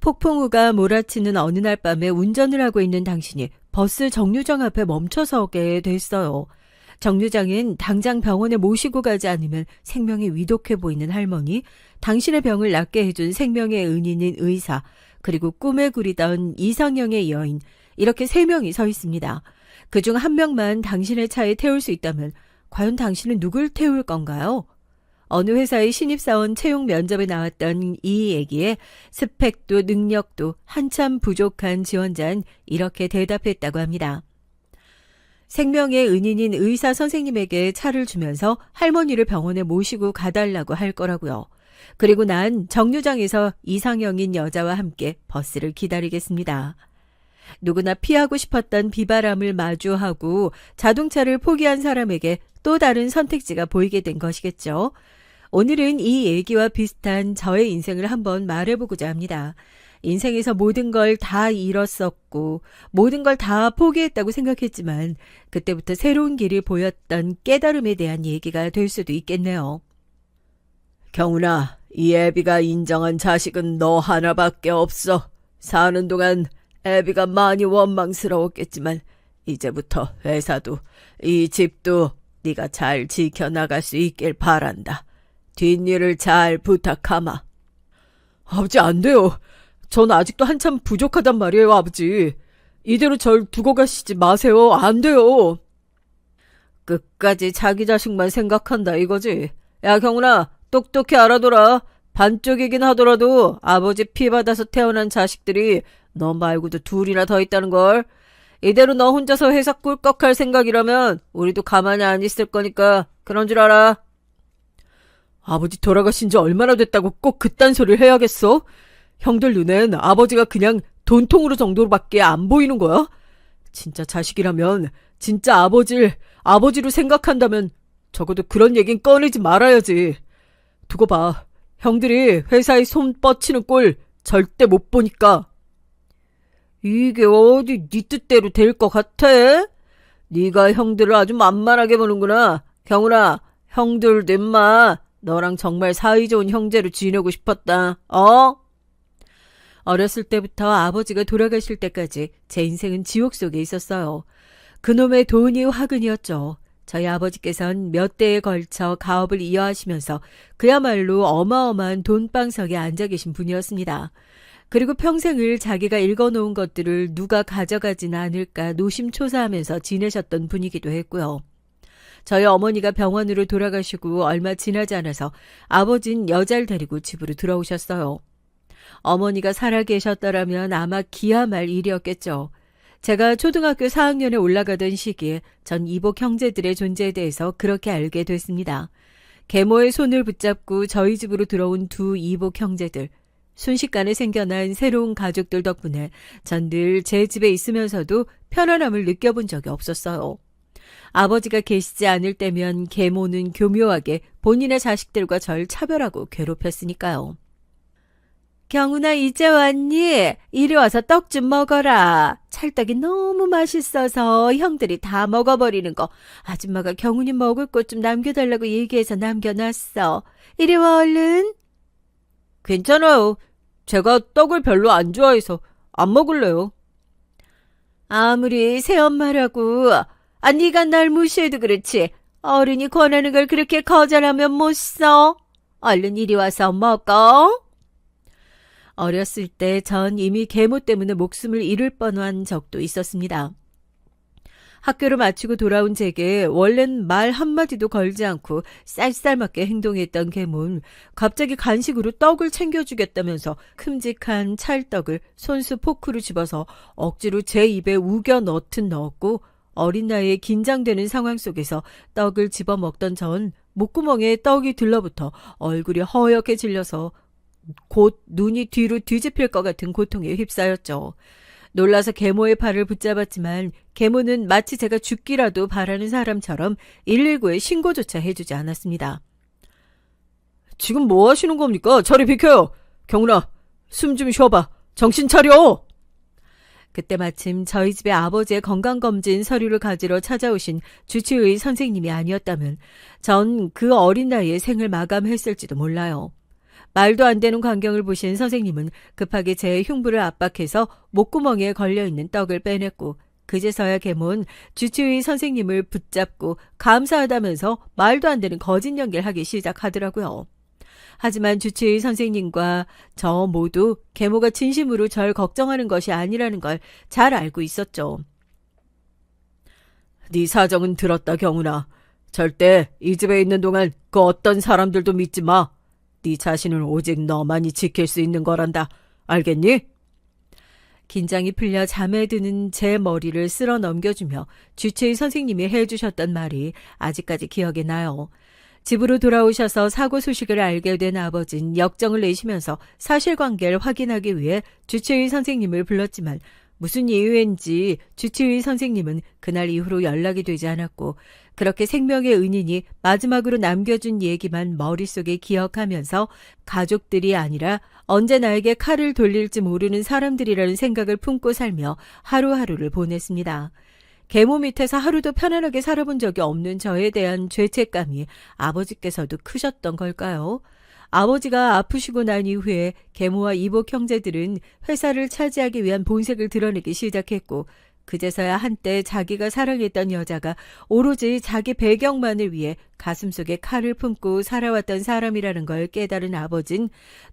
폭풍우가 몰아치는 어느 날 밤에 운전을 하고 있는 당신이 버스 정류장 앞에 멈춰서게 됐어요. 정류장엔 당장 병원에 모시고 가지 않으면 생명이 위독해 보이는 할머니, 당신의 병을 낫게 해준 생명의 은인인 의사, 그리고 꿈에 그리던 이상형의 여인, 이렇게 3명이 서 있습니다. 그중 한 명만 당신의 차에 태울 수 있다면 과연 당신은 누굴 태울 건가요? 어느 회사의 신입사원 채용 면접에 나왔던 이 얘기에 스펙도 능력도 한참 부족한 지원자는 이렇게 대답했다고 합니다. 생명의 은인인 의사 선생님에게 차를 주면서 할머니를 병원에 모시고 가달라고 할 거라고요. 그리고 난 정류장에서 이상형인 여자와 함께 버스를 기다리겠습니다. 누구나 피하고 싶었던 비바람을 마주하고 자동차를 포기한 사람에게 또 다른 선택지가 보이게 된 것이겠죠. 오늘은 이 얘기와 비슷한 저의 인생을 한번 말해보고자 합니다. 인생에서 모든 걸 다 잃었었고 모든 걸 다 포기했다고 생각했지만 그때부터 새로운 길이 보였던 깨달음에 대한 얘기가 될 수도 있겠네요. 경훈아, 이 애비가 인정한 자식은 너 하나밖에 없어. 사는 동안 애비가 많이 원망스러웠겠지만 이제부터 회사도 이 집도 네가 잘 지켜나갈 수 있길 바란다. 뒷일을 잘 부탁하마. 아버지, 안 돼요. 전 아직도 한참 부족하단 말이에요, 아버지. 이대로 절 두고 가시지 마세요. 안 돼요. 끝까지 자기 자식만 생각한다 이거지. 야, 경훈아, 똑똑히 알아둬라. 반쪽이긴 하더라도 아버지 피 받아서 태어난 자식들이 너 말고도 2이나 더 있다는 걸. 이대로 너 혼자서 회사 꿀꺽할 생각이라면 우리도 가만히 안 있을 거니까 그런 줄 알아. 아버지 돌아가신 지 얼마나 됐다고 꼭 그딴 소리를 해야겠어? 형들 눈엔 아버지가 그냥 돈통으로 정도로밖에 안 보이는 거야? 진짜 자식이라면, 진짜 아버지로 생각한다면 적어도 그런 얘긴 꺼내지 말아야지. 두고 봐. 형들이 회사에 손 뻗치는 꼴 절대 못 보니까. 이게 어디 네 뜻대로 될 것 같아? 네가 형들을 아주 만만하게 보는구나. 경훈아, 형들도 임마 너랑 정말 사이좋은 형제로 지내고 싶었다. 어렸을 때부터 아버지가 돌아가실 때까지 제 인생은 지옥 속에 있었어요. 그놈의 돈이 화근이었죠. 저희 아버지께서는 몇 대에 걸쳐 가업을 이어하시면서 그야말로 어마어마한 돈방석에 앉아 계신 분이었습니다. 그리고 평생을 자기가 읽어놓은 것들을 누가 가져가진 않을까 노심초사하면서 지내셨던 분이기도 했고요. 저희 어머니가 병원으로 돌아가시고 얼마 지나지 않아서 아버진 여자를 데리고 집으로 들어오셨어요. 어머니가 살아계셨더라면 아마 기야말 일이었겠죠. 제가 초등학교 4학년에 올라가던 시기에 전 이복 형제들의 존재에 대해서 그렇게 알게 됐습니다. 계모의 손을 붙잡고 저희 집으로 들어온 2 이복 형제들. 순식간에 생겨난 새로운 가족들 덕분에 전 늘 제 집에 있으면서도 편안함을 느껴본 적이 없었어요. 아버지가 계시지 않을 때면 계모는 교묘하게 본인의 자식들과 절 차별하고 괴롭혔으니까요. 경훈아, 이제 왔니? 이리 와서 떡 좀 먹어라. 찰떡이 너무 맛있어서 형들이 다 먹어버리는 거 아줌마가 경훈이 먹을 것 좀 남겨달라고 얘기해서 남겨놨어. 이리 와 얼른. 괜찮아요. 제가 떡을 별로 안 좋아해서 안 먹을래요. 아무리 새엄마라고 네가 날 무시해도 그렇지 어른이 권하는 걸 그렇게 거절하면 못 써. 얼른 이리 와서 먹어. 어렸을 때 전 이미 계모 때문에 목숨을 잃을 뻔한 적도 있었습니다. 학교를 마치고 돌아온 제게 원래는 말 한마디도 걸지 않고 쌀쌀맞게 행동했던 계모는 갑자기 간식으로 떡을 챙겨주겠다면서 큼직한 찰떡을 손수 포크로 집어서 억지로 제 입에 우겨 넣었고 어린 나이에 긴장되는 상황 속에서 떡을 집어먹던 전 목구멍에 떡이 들러붙어 얼굴이 허옇게 질려서 곧 눈이 뒤로 뒤집힐 것 같은 고통에 휩싸였죠. 놀라서 계모의 팔을 붙잡았지만 계모는 마치 제가 죽기라도 바라는 사람처럼 119에 신고조차 해주지 않았습니다. 지금 뭐 하시는 겁니까? 저리 비켜요. 경훈아, 숨 좀 쉬어봐. 정신 차려. 그때 마침 저희 집에 아버지의 건강검진 서류를 가지러 찾아오신 주치의 선생님이 아니었다면 전 그 어린 나이에 생을 마감했을지도 몰라요. 말도 안 되는 광경을 보신 선생님은 급하게 제 흉부를 압박해서 목구멍에 걸려있는 떡을 빼냈고 그제서야 계모는 주치의 선생님을 붙잡고 감사하다면서 말도 안 되는 거짓 연기를 하기 시작하더라고요. 하지만 주치의 선생님과 저 모두 계모가 진심으로 절 걱정하는 것이 아니라는 걸 잘 알고 있었죠. 네 사정은 들었다, 경훈아. 절대 이 집에 있는 동안 그 어떤 사람들도 믿지 마. 네 자신은 오직 너만이 지킬 수 있는 거란다. 알겠니? 긴장이 풀려 잠에 드는 제 머리를 쓸어 넘겨주며 주치의 선생님이 해주셨던 말이 아직까지 기억에 나요. 집으로 돌아오셔서 사고 소식을 알게 된 아버진 역정을 내시면서 사실관계를 확인하기 위해 주치의 선생님을 불렀지만 무슨 이유인지 주치의 선생님은 그날 이후로 연락이 되지 않았고 그렇게 생명의 은인이 마지막으로 남겨준 얘기만 머릿속에 기억하면서 가족들이 아니라 언제 나에게 칼을 돌릴지 모르는 사람들이라는 생각을 품고 살며 하루하루를 보냈습니다. 계모 밑에서 하루도 편안하게 살아본 적이 없는 저에 대한 죄책감이 아버지께서도 크셨던 걸까요? 아버지가 아프시고 난 이후에 계모와 이복 형제들은 회사를 차지하기 위한 본색을 드러내기 시작했고 그제서야 한때 자기가 사랑했던 여자가 오로지 자기 배경만을 위해 가슴속에 칼을 품고 살아왔던 사람이라는 걸 깨달은 아버진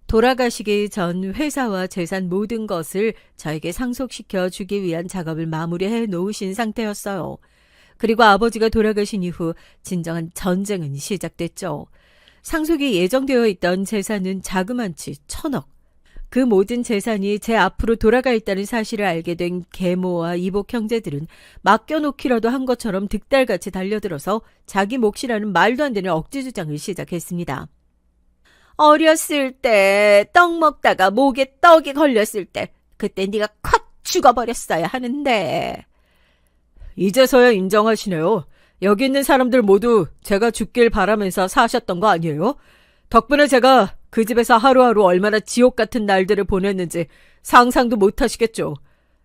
돌아가시기 전 회사와 재산 모든 것을 저에게 상속시켜 주기 위한 작업을 마무리해 놓으신 상태였어요. 그리고 아버지가 돌아가신 이후 진정한 전쟁은 시작됐죠. 상속이 예정되어 있던 재산은 자그만치 1,000억. 그 모든 재산이 제 앞으로 돌아가 있다는 사실을 알게 된 계모와 이복 형제들은 맡겨놓기라도 한 것처럼 득달같이 달려들어서 자기 몫이라는 말도 안 되는 억지 주장을 시작했습니다. 어렸을 때 떡 먹다가 목에 떡이 걸렸을 때 그때 네가 콱 죽어버렸어야 하는데. 이제서야 인정하시네요. 여기 있는 사람들 모두 제가 죽길 바라면서 사셨던 거 아니에요? 덕분에 제가 그 집에서 하루하루 얼마나 지옥 같은 날들을 보냈는지 상상도 못 하시겠죠.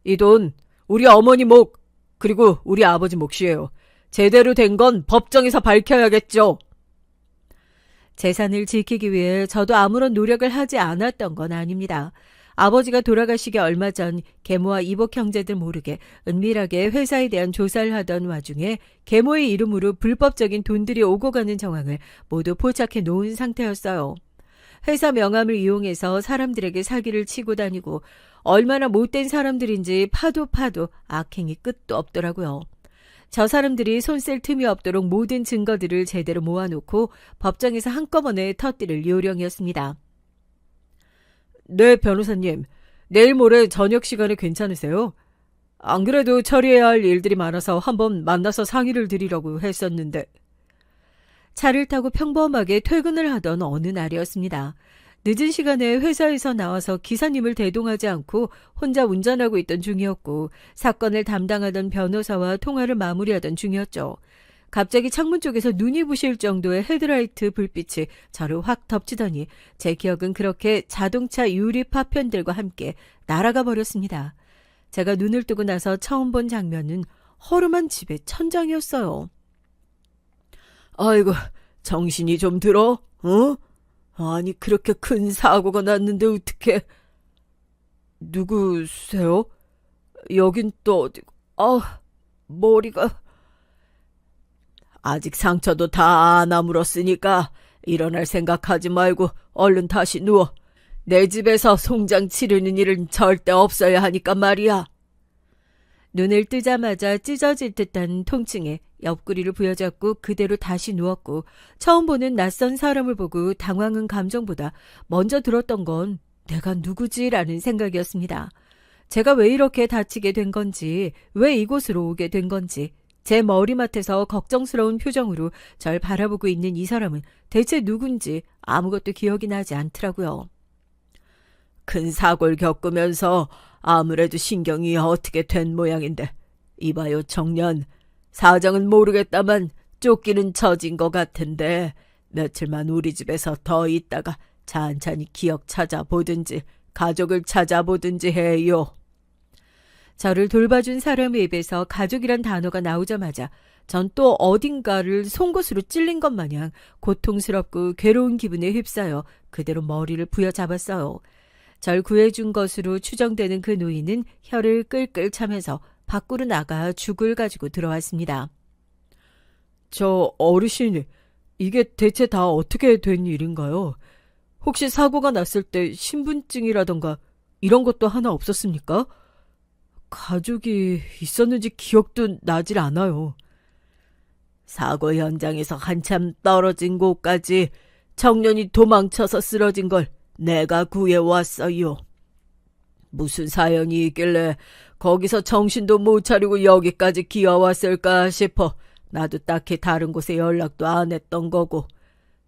이 돈 우리 어머니 몫 그리고 우리 아버지 몫이에요. 제대로 된 건 법정에서 밝혀야겠죠. 재산을 지키기 위해 저도 아무런 노력을 하지 않았던 건 아닙니다. 아버지가 돌아가시기 얼마 전 계모와 이복 형제들 모르게 은밀하게 회사에 대한 조사를 하던 와중에 계모의 이름으로 불법적인 돈들이 오고 가는 정황을 모두 포착해 놓은 상태였어요. 회사 명함을 이용해서 사람들에게 사기를 치고 다니고 얼마나 못된 사람들인지 파도 악행이 끝도 없더라고요. 저 사람들이 손 쓸 틈이 없도록 모든 증거들을 제대로 모아놓고 법정에서 한꺼번에 터뜨릴 요령이었습니다. 네, 변호사님. 내일 모레 저녁 시간에 괜찮으세요? 안 그래도 처리해야 할 일들이 많아서 한번 만나서 상의를 드리려고 했었는데. 차를 타고 평범하게 퇴근을 하던 어느 날이었습니다. 늦은 시간에 회사에서 나와서 기사님을 대동하지 않고 혼자 운전하고 있던 중이었고 사건을 담당하던 변호사와 통화를 마무리하던 중이었죠. 갑자기 창문 쪽에서 눈이 부실 정도의 헤드라이트 불빛이 저를 확 덮치더니 제 기억은 그렇게 자동차 유리 파편들과 함께 날아가 버렸습니다. 제가 눈을 뜨고 나서 처음 본 장면은 허름한 집의 천장이었어요. 아이고, 정신이 좀 들어? 어? 아니, 그렇게 큰 사고가 났는데 어떡해. 누구세요? 여긴 또 어디고, 머리가. 아직 상처도 다 안 아물었으니까 일어날 생각하지 말고 얼른 다시 누워. 내 집에서 송장 치르는 일은 절대 없어야 하니까 말이야. 눈을 뜨자마자 찢어질 듯한 통증에 옆구리를 부여잡고 그대로 다시 누웠고 처음 보는 낯선 사람을 보고 당황한 감정보다 먼저 들었던 건 내가 누구지라는 생각이었습니다. 제가 왜 이렇게 다치게 된 건지, 왜 이곳으로 오게 된 건지, 제 머리맡에서 걱정스러운 표정으로 절 바라보고 있는 이 사람은 대체 누군지 아무것도 기억이 나지 않더라고요. 큰 사고를 겪으면서 아무래도 신경이 어떻게 된 모양인데. 이봐요, 청년. 사정은 모르겠다만 쫓기는 처진 것 같은데 며칠만 우리 집에서 더 있다가 찬찬히 기억 찾아보든지 가족을 찾아보든지 해요. 저를 돌봐준 사람의 입에서 가족이란 단어가 나오자마자 전 또 어딘가를 송곳으로 찔린 것 마냥 고통스럽고 괴로운 기분에 휩싸여 그대로 머리를 부여잡았어요. 절 구해준 것으로 추정되는 그 노인은 혀를 끌끌 차면서 밖으로 나가 죽을 가지고 들어왔습니다. 저 어르신, 이게 대체 다 어떻게 된 일인가요? 혹시 사고가 났을 때 신분증이라던가 이런 것도 하나 없었습니까? 가족이 있었는지 기억도 나질 않아요. 사고 현장에서 한참 떨어진 곳까지 청년이 도망쳐서 쓰러진 걸 내가 구해왔어요. 무슨 사연이 있길래 거기서 정신도 못 차리고 여기까지 기어왔을까 싶어 나도 딱히 다른 곳에 연락도 안 했던 거고.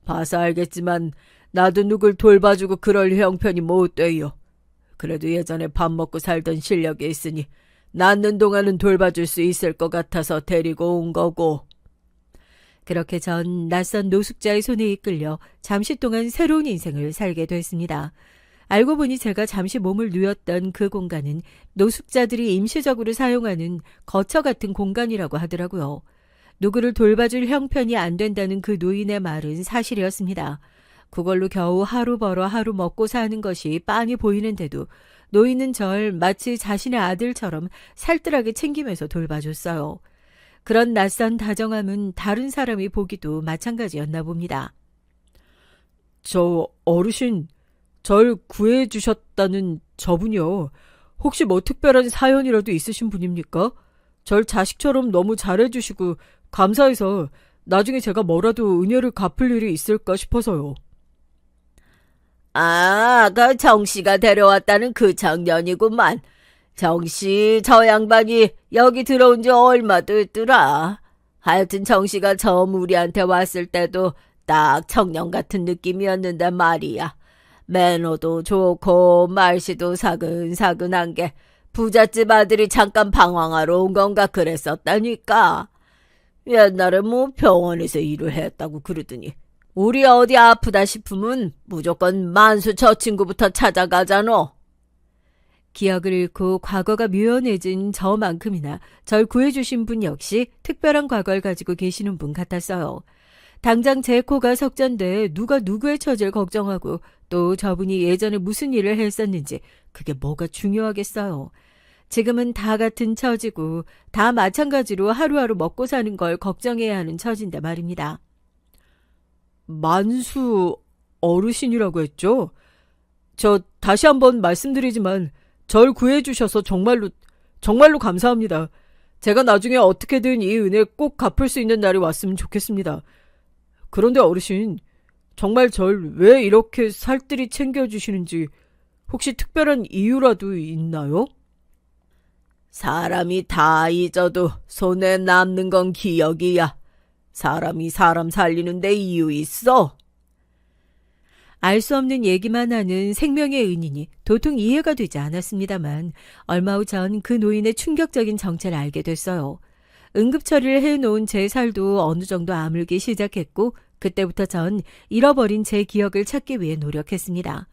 봐서 알겠지만 나도 누굴 돌봐주고 그럴 형편이 못 돼요. 그래도 예전에 밥 먹고 살던 실력이 있으니 낫는 동안은 돌봐줄 수 있을 것 같아서 데리고 온 거고. 그렇게 전 낯선 노숙자의 손에 이끌려 잠시 동안 새로운 인생을 살게 됐습니다. 알고 보니 제가 잠시 몸을 누웠던 그 공간은 노숙자들이 임시적으로 사용하는 거처 같은 공간이라고 하더라고요. 누구를 돌봐줄 형편이 안 된다는 그 노인의 말은 사실이었습니다. 그걸로 겨우 하루 벌어 하루 먹고 사는 것이 빤히 보이는데도 노인은 절 마치 자신의 아들처럼 살뜰하게 챙기면서 돌봐줬어요. 그런 낯선 다정함은 다른 사람이 보기도 마찬가지였나 봅니다. 저 어르신, 절 구해주셨다는 저분이요. 혹시 뭐 특별한 사연이라도 있으신 분입니까? 절 자식처럼 너무 잘해주시고 감사해서 나중에 제가 뭐라도 은혜를 갚을 일이 있을까 싶어서요. 아, 그 정씨가 데려왔다는 그 청년이구만. 정씨, 저 양반이 여기 들어온 지 얼마 됐더라. 하여튼 정씨가 처음 우리한테 왔을 때도 딱 청년 같은 느낌이었는데 말이야. 매너도 좋고 말씨도 사근사근한 게 부잣집 아들이 잠깐 방황하러 온 건가 그랬었다니까. 옛날에 뭐 병원에서 일을 했다고 그러더니 우리 어디 아프다 싶으면 무조건 만수 저 친구부터 찾아가잖아. 기억을 잃고 과거가 묘연해진 저만큼이나 절 구해주신 분 역시 특별한 과거를 가지고 계시는 분 같았어요. 당장 제 코가 석잔데 누가 누구의 처지를 걱정하고 또 저분이 예전에 무슨 일을 했었는지 그게 뭐가 중요하겠어요. 지금은 다 같은 처지고 다 마찬가지로 하루하루 먹고 사는 걸 걱정해야 하는 처지인데 말입니다. 만수 어르신이라고 했죠? 저 다시 한번 말씀드리지만 절 구해주셔서 정말로 감사합니다. 제가 나중에 어떻게든 이 은혜 꼭 갚을 수 있는 날이 왔으면 좋겠습니다. 그런데 어르신, 정말 절 왜 이렇게 살뜰히 챙겨주시는지 혹시 특별한 이유라도 있나요? 사람이 다 잊어도 손에 남는 건 기억이야. 사람이 사람 살리는데 이유 있어? 알 수 없는 얘기만 하는 생명의 은인이 도통 이해가 되지 않았습니다만 얼마 후 전 그 노인의 충격적인 정체를 알게 됐어요. 응급처리를 해놓은 제 살도 어느 정도 아물기 시작했고 그때부터 전 잃어버린 제 기억을 찾기 위해 노력했습니다.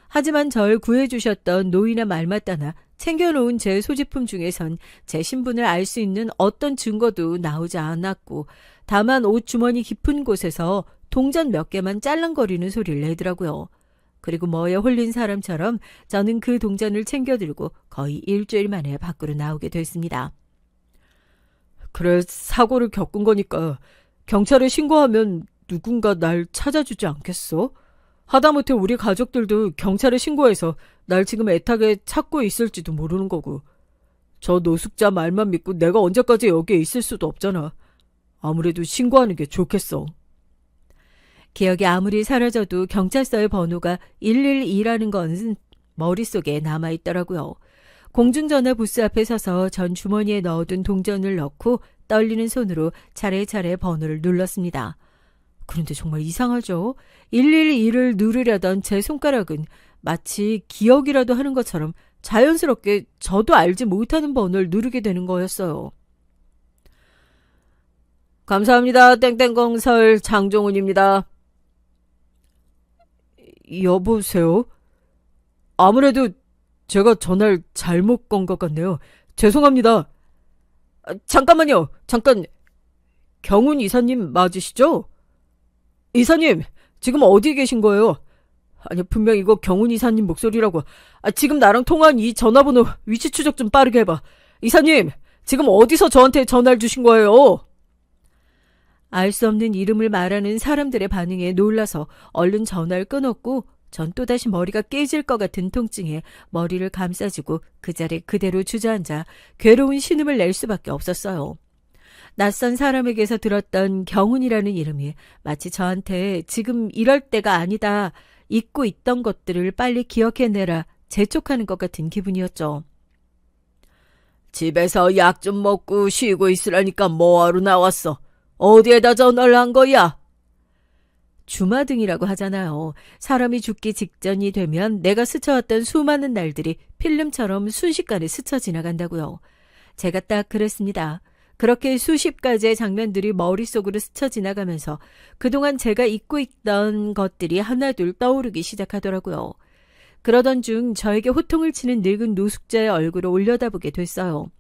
하지만 절 구해주셨던 노인의 말 맞다나 챙겨놓은 제 소지품 중에선 제 신분을 알 수 있는 어떤 증거도 나오지 않았고 다만 옷 주머니 깊은 곳에서 동전 몇 개만 짤랑거리는 소리를 내더라고요. 그리고 뭐에 홀린 사람처럼 저는 그 동전을 챙겨들고 거의 일주일 만에 밖으로 나오게 됐습니다. 그래, 사고를 겪은 거니까 경찰에 신고하면 누군가 날 찾아주지 않겠어? 하다못해 우리 가족들도 경찰에 신고해서 날 지금 애타게 찾고 있을지도 모르는 거고. 저 노숙자 말만 믿고 내가 언제까지 여기에 있을 수도 없잖아. 아무래도 신고하는 게 좋겠어. 기억이 아무리 사라져도 경찰서의 번호가 112라는 건 머릿속에 남아있더라고요. 공중전화 부스 앞에 서서 전 주머니에 넣어둔 동전을 넣고 떨리는 손으로 차례차례 번호를 눌렀습니다. 그런데 정말 이상하죠? 112를 누르려던 제 손가락은 마치 기억이라도 하는 것처럼 자연스럽게 저도 알지 못하는 번호를 누르게 되는 거였어요. 감사합니다. 땡땡건설 장종훈입니다. 여보세요? 아무래도 제가 전화를 잘못 건 것 같네요. 죄송합니다. 잠깐만요. 잠깐 경훈 이사님 맞으시죠? 이사님, 지금 어디에 계신 거예요? 아니, 분명 이거 경훈 이사님 목소리라고. 지금 나랑 통화한 이 전화번호 위치 추적 좀 빠르게 해봐. 이사님, 지금 어디서 저한테 전화를 주신 거예요? 알 수 없는 이름을 말하는 사람들의 반응에 놀라서 얼른 전화를 끊었고 전 또다시 머리가 깨질 것 같은 통증에 머리를 감싸주고 그 자리에 그대로 주저앉아 괴로운 신음을 낼 수밖에 없었어요. 낯선 사람에게서 들었던 경훈이라는 이름이 마치 저한테 지금 이럴 때가 아니다, 잊고 있던 것들을 빨리 기억해내라 재촉하는 것 같은 기분이었죠. 집에서 약 좀 먹고 쉬고 있으라니까 뭐하러 나왔어? 어디에다 전화를 한 거야? 주마등이라고 하잖아요. 사람이 죽기 직전이 되면 내가 스쳐왔던 수많은 날들이 필름처럼 순식간에 스쳐 지나간다고요. 제가 딱 그랬습니다. 그렇게 수십 가지의 장면들이 머릿속으로 스쳐 지나가면서 그동안 제가 잊고 있던 것들이 하나둘 떠오르기 시작하더라고요. 그러던 중 저에게 호통을 치는 늙은 노숙자의 얼굴을 올려다보게 됐어요.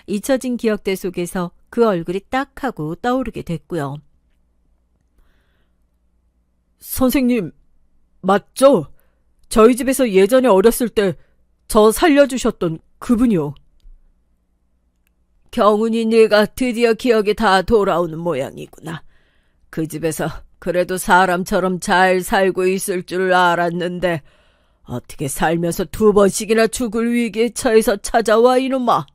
잊혀진 기억들 속에서 그 얼굴이 딱 하고 떠오르게 됐고요. 선생님, 맞죠? 저희 집에서 예전에 어렸을 때 저 살려주셨던 그분이요. 경훈이 네가 드디어 기억이 다 돌아오는 모양이구나. 그 집에서 그래도 사람처럼 잘 살고 있을 줄 알았는데 어떻게 살면서 2번씩이나 죽을 위기에 처해서 찾아와 이놈아.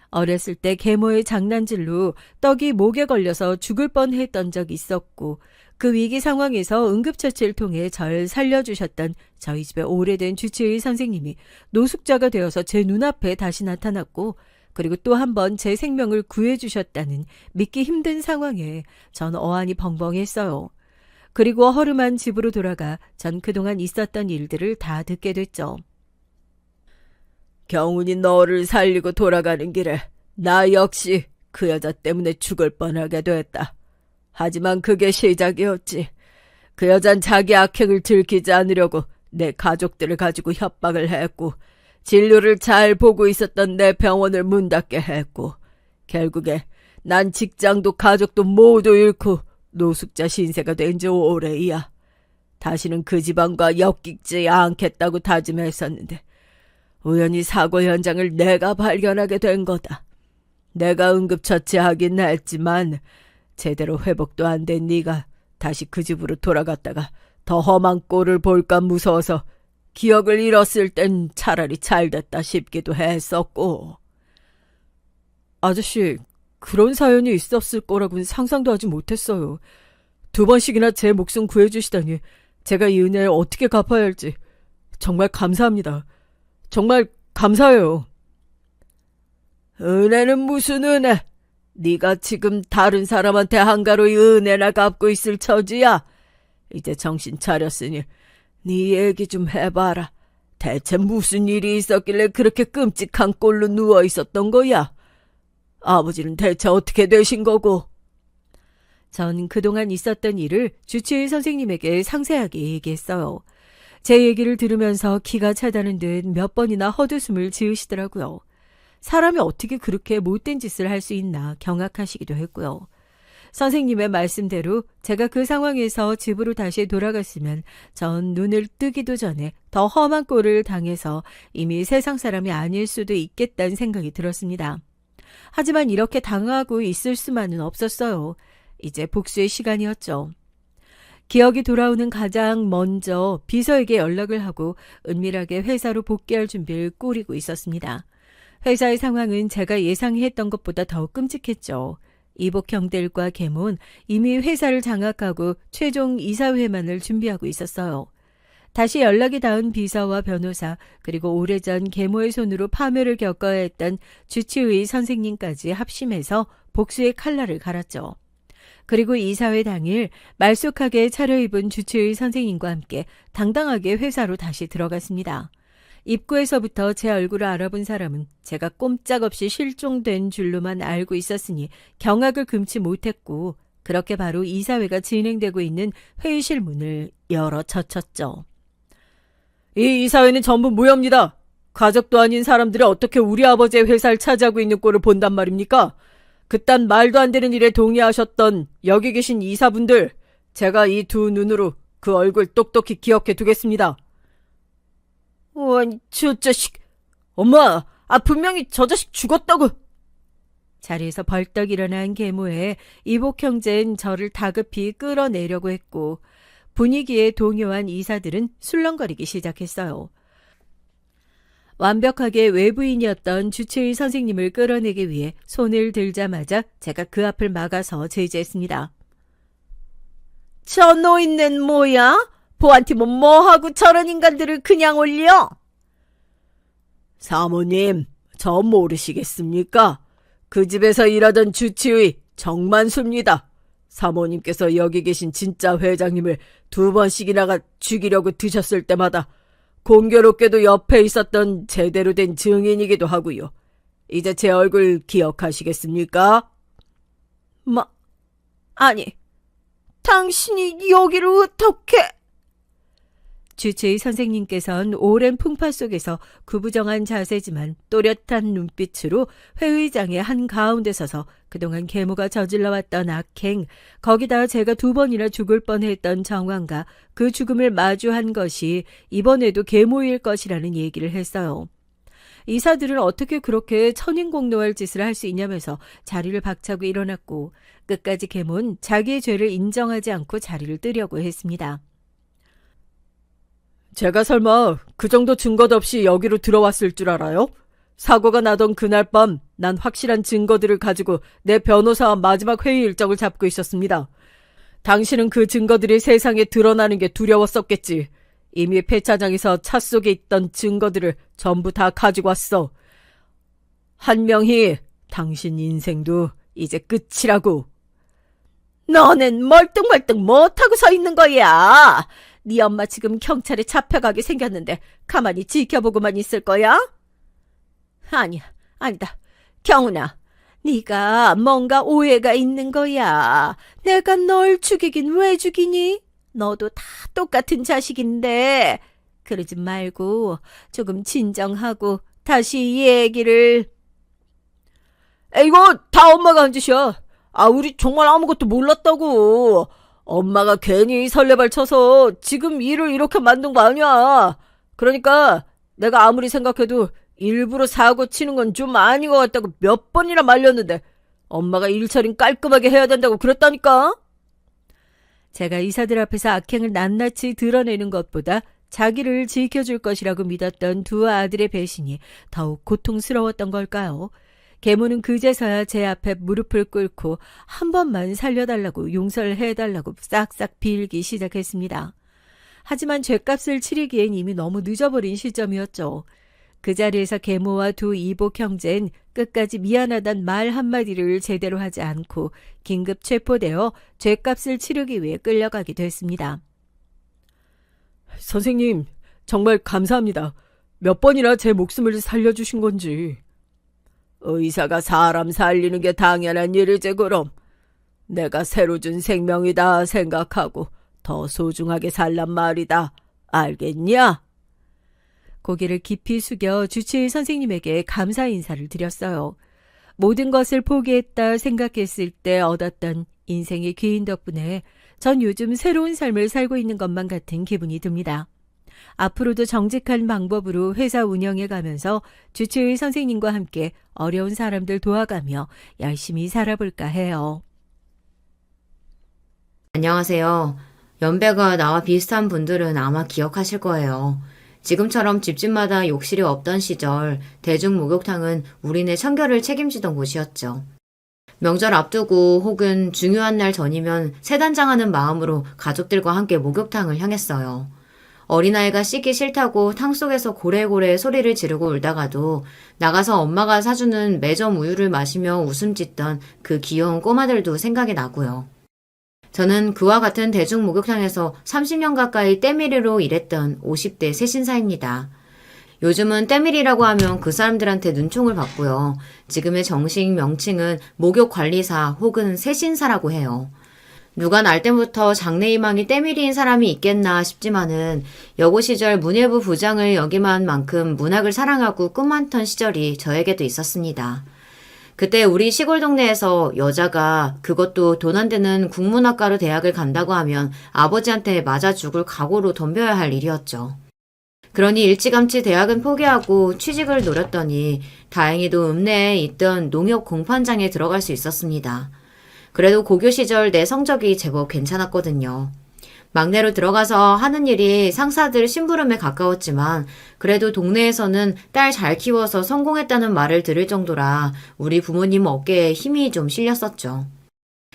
어렸을 때 계모의 장난질로 떡이 목에 걸려서 죽을 뻔했던 적이 있었고 그 위기 상황에서 응급처치를 통해 절 살려주셨던 저희 집의 오래된 주치의 선생님이 노숙자가 되어서 제 눈앞에 다시 나타났고 그리고 또 한 번 제 생명을 구해주셨다는 믿기 힘든 상황에 전 어안이 벙벙했어요. 그리고 허름한 집으로 돌아가 전 그동안 있었던 일들을 다 듣게 됐죠. 경훈이 너를 살리고 돌아가는 길에 나 역시 그 여자 때문에 죽을 뻔하게 됐다. 하지만 그게 시작이었지. 그 여잔 자기 악행을 들키지 않으려고 내 가족들을 가지고 협박을 했고 진료를 잘 보고 있었던 내 병원을 문 닫게 했고 결국에 난 직장도 가족도 모두 잃고 노숙자 신세가 된 지 오래이야. 다시는 그 집안과 엮이지 않겠다고 다짐했었는데 우연히 사고 현장을 내가 발견하게 된 거다. 내가 응급처치하긴 했지만 제대로 회복도 안 된 네가 다시 그 집으로 돌아갔다가 더 험한 꼴을 볼까 무서워서 기억을 잃었을 땐 차라리 잘됐다 싶기도 했었고. 아저씨, 그런 사연이 있었을 거라고는 상상도 하지 못했어요. 2번씩이나 제 목숨 구해주시다니 제가 이 은혜를 어떻게 갚아야 할지 정말 감사합니다. 정말 감사해요. 은혜는 무슨 은혜? 네가 지금 다른 사람한테 한가로이 은혜나 갚고 있을 처지야. 이제 정신 차렸으니 네 얘기 좀 해봐라. 대체 무슨 일이 있었길래 그렇게 끔찍한 꼴로 누워 있었던 거야? 아버지는 대체 어떻게 되신 거고? 전 그동안 있었던 일을 주치의 선생님에게 상세하게 얘기했어요. 제 얘기를 들으면서 기가 차다는 듯 몇 번이나 헛웃음을 지으시더라고요. 사람이 어떻게 그렇게 못된 짓을 할 수 있나 경악하시기도 했고요. 선생님의 말씀대로 제가 그 상황에서 집으로 다시 돌아갔으면 전 눈을 뜨기도 전에 더 험한 꼴을 당해서 이미 세상 사람이 아닐 수도 있겠다는 생각이 들었습니다. 하지만 이렇게 당하고 있을 수만은 없었어요. 이제 복수의 시간이었죠. 기억이 돌아오는 가장 먼저 비서에게 연락을 하고 은밀하게 회사로 복귀할 준비를 꾸리고 있었습니다. 회사의 상황은 제가 예상했던 것보다 더 끔찍했죠. 이복 형들과 계모는 이미 회사를 장악하고 최종 이사회만을 준비하고 있었어요. 다시 연락이 닿은 비서와 변호사 그리고 오래전 계모의 손으로 파멸을 겪어야 했던 주치의 선생님까지 합심해서 복수의 칼날을 갈았죠. 그리고 이사회 당일 말쑥하게 차려입은 주치의 선생님과 함께 당당하게 회사로 다시 들어갔습니다. 입구에서부터 제 얼굴을 알아본 사람은 제가 꼼짝없이 실종된 줄로만 알고 있었으니 경악을 금치 못했고 그렇게 바로 이사회가 진행되고 있는 회의실 문을 열어 젖혔죠. 이 이사회는 전부 무효입니다. 가족도 아닌 사람들이 어떻게 우리 아버지의 회사를 차지하고 있는 꼴을 본단 말입니까? 그딴 말도 안 되는 일에 동의하셨던 여기 계신 이사분들, 제가 이 두 눈으로 그 얼굴 똑똑히 기억해 두겠습니다. 아니, 저 자식. 엄마, 분명히 저 자식 죽었다고. 자리에서 벌떡 일어난 계모에 이복 형제는 저를 다급히 끌어내려고 했고 분위기에 동요한 이사들은 술렁거리기 시작했어요. 완벽하게 외부인이었던 주치의 선생님을 끌어내기 위해 손을 들자마자 제가 그 앞을 막아서 제지했습니다. 저 노인네는 뭐야? 보안팀은 뭐하고 저런 인간들을 그냥 올려? 사모님, 저 모르시겠습니까? 그 집에서 일하던 주치의 정만수입니다. 사모님께서 여기 계신 진짜 회장님을 2번씩이나 죽이려고 드셨을 때마다 공교롭게도 옆에 있었던 제대로 된 증인이기도 하고요. 이제 제 얼굴 기억하시겠습니까? 아니, 당신이 여기를 어떻게... 주치의 선생님께서는 오랜 풍파 속에서 구부정한 자세지만 또렷한 눈빛으로 회의장의 한가운데 서서 그동안 계모가 저질러왔던 악행, 거기다 제가 2번이나 죽을 뻔했던 정황과 그 죽음을 마주한 것이 이번에도 계모일 것이라는 얘기를 했어요. 이사들은 어떻게 그렇게 천인공노할 짓을 할 수 있냐면서 자리를 박차고 일어났고 끝까지 계모는 자기의 죄를 인정하지 않고 자리를 뜨려고 했습니다. 제가 설마 그 정도 증거도 없이 여기로 들어왔을 줄 알아요? 사고가 나던 그날 밤 난 확실한 증거들을 가지고 내 변호사와 마지막 회의 일정을 잡고 있었습니다. 당신은 그 증거들이 세상에 드러나는 게 두려웠었겠지. 이미 폐차장에서 차 속에 있던 증거들을 전부 다 가지고 왔어. 한명희, 당신 인생도 이제 끝이라고. 너는 멀뚱멀뚱 못하고 서 있는 거야. 네 엄마 지금 경찰에 잡혀가게 생겼는데 가만히 지켜보고만 있을 거야? 아니다. 경훈아, 네가 뭔가 오해가 있는 거야. 내가 널 죽이긴 왜 죽이니? 너도 다 똑같은 자식인데. 그러지 말고 조금 진정하고 다시 이 얘기를... 이거 다 엄마가 한 짓이야. 우리 정말 아무것도 몰랐다고. 엄마가 괜히 설레발 쳐서 지금 일을 이렇게 만든 거 아니야. 그러니까 내가 아무리 생각해도 일부러 사고 치는 건 좀 아닌 것 같다고 몇 번이나 말렸는데 엄마가 일 처리는 깔끔하게 해야 된다고 그랬다니까. 제가 이사들 앞에서 악행을 낱낱이 드러내는 것보다 자기를 지켜줄 것이라고 믿었던 두 아들의 배신이 더욱 고통스러웠던 걸까요? 계모는 그제서야 제 앞에 무릎을 꿇고 한 번만 살려달라고 용서를 해달라고 싹싹 빌기 시작했습니다. 하지만 죗값을 치르기엔 이미 너무 늦어버린 시점이었죠. 그 자리에서 계모와 두 이복 형제는 끝까지 미안하단 말 한마디를 제대로 하지 않고 긴급 체포되어 죗값을 치르기 위해 끌려가게 됐습니다. 선생님, 정말 감사합니다. 몇 번이나 제 목숨을 살려주신 건지. 의사가 사람 살리는 게 당연한 일이지 그럼. 내가 새로 준 생명이다 생각하고 더 소중하게 살란 말이다. 알겠냐? 고개를 깊이 숙여 주치의 선생님에게 감사 인사를 드렸어요. 모든 것을 포기했다 생각했을 때 얻었던 인생의 귀인 덕분에 전 요즘 새로운 삶을 살고 있는 것만 같은 기분이 듭니다. 앞으로도 정직한 방법으로 회사 운영해 가면서 주치의 선생님과 함께 어려운 사람들 도와가며 열심히 살아볼까 해요. 안녕하세요. 연배가 나와 비슷한 분들은 아마 기억하실 거예요. 지금처럼 집집마다 욕실이 없던 시절 대중 목욕탕은 우리네 청결을 책임지던 곳이었죠. 명절 앞두고 혹은 중요한 날 전이면 새단장하는 마음으로 가족들과 함께 목욕탕을 향했어요. 어린아이가 씻기 싫다고 탕 속에서 고래고래 소리를 지르고 울다가도 나가서 엄마가 사주는 매점 우유를 마시며 웃음 짓던 그 귀여운 꼬마들도 생각이 나고요. 저는 그와 같은 대중 목욕탕에서 30년 가까이 때밀이로 일했던 50대 새신사입니다. 요즘은 때밀이라고 하면 그 사람들한테 눈총을 받고요. 지금의 정식 명칭은 목욕관리사 혹은 새신사라고 해요. 누가 날 때부터 장래희망이 때밀이인 사람이 있겠나 싶지만은 여고 시절 문예부 부장을 역임한 만큼 문학을 사랑하고 꿈 많던 시절이 저에게도 있었습니다. 그때 우리 시골 동네에서 여자가 그것도 돈 안 되는 국문학과로 대학을 간다고 하면 아버지한테 맞아 죽을 각오로 덤벼야 할 일이었죠. 그러니 일찌감치 대학은 포기하고 취직을 노렸더니 다행히도 읍내에 있던 농협 공판장에 들어갈 수 있었습니다. 그래도 고교 시절 내 성적이 제법 괜찮았거든요. 막내로 들어가서 하는 일이 상사들 심부름에 가까웠지만 그래도 동네에서는 딸 잘 키워서 성공했다는 말을 들을 정도라 우리 부모님 어깨에 힘이 좀 실렸었죠.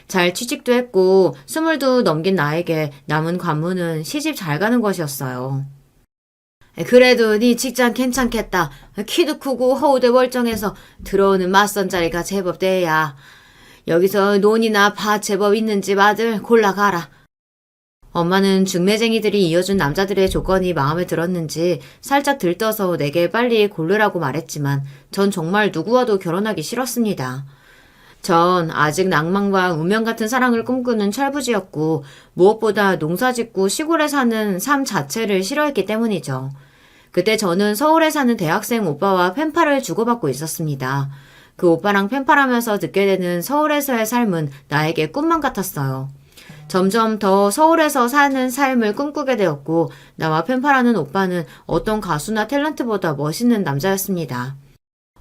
잘 취직도 했고 20도 넘긴 나에게 남은 관문은 시집 잘 가는 것이었어요. 그래도 네 직장 괜찮겠다. 키도 크고 허우대 멀쩡해서 들어오는 맞선 자리가 제법 돼야. 여기서 논이나 밭 제법 있는 집 아들 골라가라. 엄마는 중매쟁이들이 이어준 남자들의 조건이 마음에 들었는지 살짝 들떠서 내게 빨리 고르라고 말했지만 전 정말 누구와도 결혼하기 싫었습니다. 전 아직 낭만과 운명 같은 사랑을 꿈꾸는 철부지였고 무엇보다 농사짓고 시골에 사는 삶 자체를 싫어했기 때문이죠. 그때 저는 서울에 사는 대학생 오빠와 펜팔을 주고받고 있었습니다. 그 오빠랑 펜팔하면서 듣게 되는 서울에서의 삶은 나에게 꿈만 같았어요. 점점 더 서울에서 사는 삶을 꿈꾸게 되었고 나와 펜팔하는 오빠는 어떤 가수나 탤런트보다 멋있는 남자였습니다.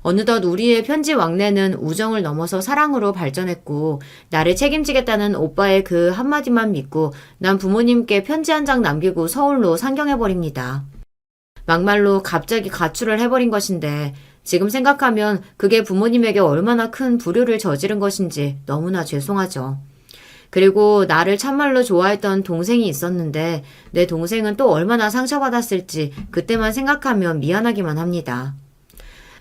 어느덧 우리의 편지 왕래는 우정을 넘어서 사랑으로 발전했고 나를 책임지겠다는 오빠의 그 한마디만 믿고 난 부모님께 편지 한 장 남기고 서울로 상경해버립니다. 막말로 갑자기 가출을 해버린 것인데 지금 생각하면 그게 부모님에게 얼마나 큰 불효를 저지른 것인지 너무나 죄송하죠. 그리고 나를 참말로 좋아했던 동생이 있었는데 내 동생은 또 얼마나 상처받았을지 그때만 생각하면 미안하기만 합니다.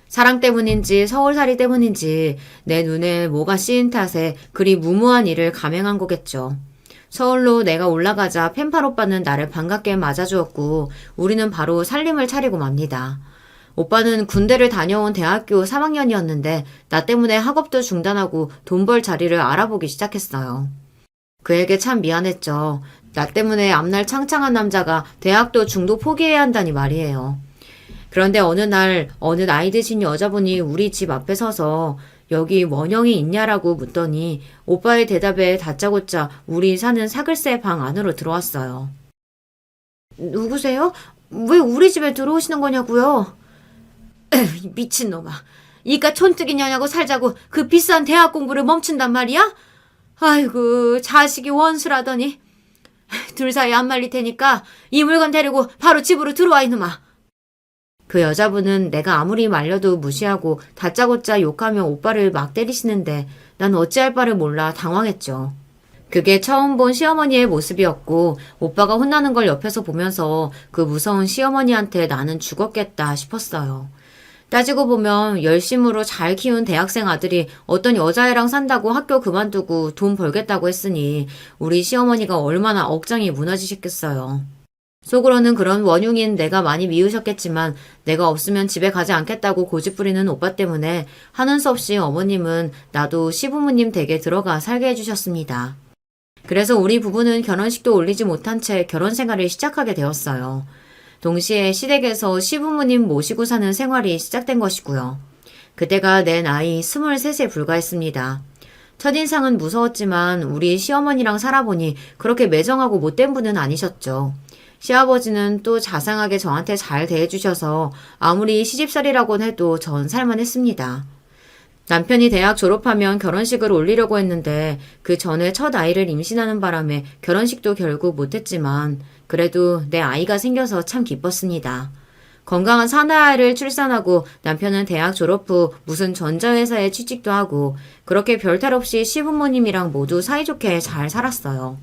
사랑 때문인지 서울살이 때문인지 내 눈에 뭐가 씌인 탓에 그리 무모한 일을 감행한 거겠죠. 서울로 내가 올라가자 펜팔 오빠는 나를 반갑게 맞아주었고 우리는 바로 살림을 차리고 맙니다. 오빠는 군대를 다녀온 대학교 3학년이었는데 나 때문에 학업도 중단하고 돈 벌 자리를 알아보기 시작했어요. 그에게 참 미안했죠. 나 때문에 앞날 창창한 남자가 대학도 중도 포기해야 한다니 말이에요. 그런데 어느 날 어느 나이 드신 여자분이 우리 집 앞에 서서 여기 원형이 있냐라고 묻더니 오빠의 대답에 다짜고짜 우리 사는 사글세 방 안으로 들어왔어요. 누구세요? 왜 우리 집에 들어오시는 거냐고요? 미친놈아. 이깟 촌뜨기냐냐고 살자고 그 비싼 대학 공부를 멈춘단 말이야? 아이고 자식이 원수라더니. 둘 사이 안 말릴 테니까 이 물건 데리고 바로 집으로 들어와 이놈아. 그 여자분은 내가 아무리 말려도 무시하고 다짜고짜 욕하며 오빠를 막 때리시는데 난 어찌할 바를 몰라 당황했죠. 그게 처음 본 시어머니의 모습이었고 오빠가 혼나는 걸 옆에서 보면서 그 무서운 시어머니한테 나는 죽었겠다 싶었어요. 따지고 보면 열심으로 잘 키운 대학생 아들이 어떤 여자애랑 산다고 학교 그만두고 돈 벌겠다고 했으니 우리 시어머니가 얼마나 억장이 무너지셨겠어요. 속으로는 그런 원흉인 내가 많이 미우셨겠지만 내가 없으면 집에 가지 않겠다고 고집부리는 오빠 때문에 하는 수 없이 어머님은 나도 시부모님 댁에 들어가 살게 해주셨습니다. 그래서 우리 부부는 결혼식도 올리지 못한 채 결혼 생활을 시작하게 되었어요. 동시에 시댁에서 시부모님 모시고 사는 생활이 시작된 것이고요. 그때가 내 나이 23에 불과했습니다. 첫인상은 무서웠지만 우리 시어머니랑 살아보니 그렇게 매정하고 못된 분은 아니셨죠. 시아버지는 또 자상하게 저한테 잘 대해주셔서 아무리 시집살이라곤 해도 전 살만했습니다. 남편이 대학 졸업하면 결혼식을 올리려고 했는데 그 전에 첫 아이를 임신하는 바람에 결혼식도 결국 못했지만 그래도 내 아이가 생겨서 참 기뻤습니다. 건강한 사내아이를 출산하고 남편은 대학 졸업 후 무슨 전자회사에 취직도 하고 그렇게 별탈 없이 시부모님이랑 모두 사이좋게 잘 살았어요.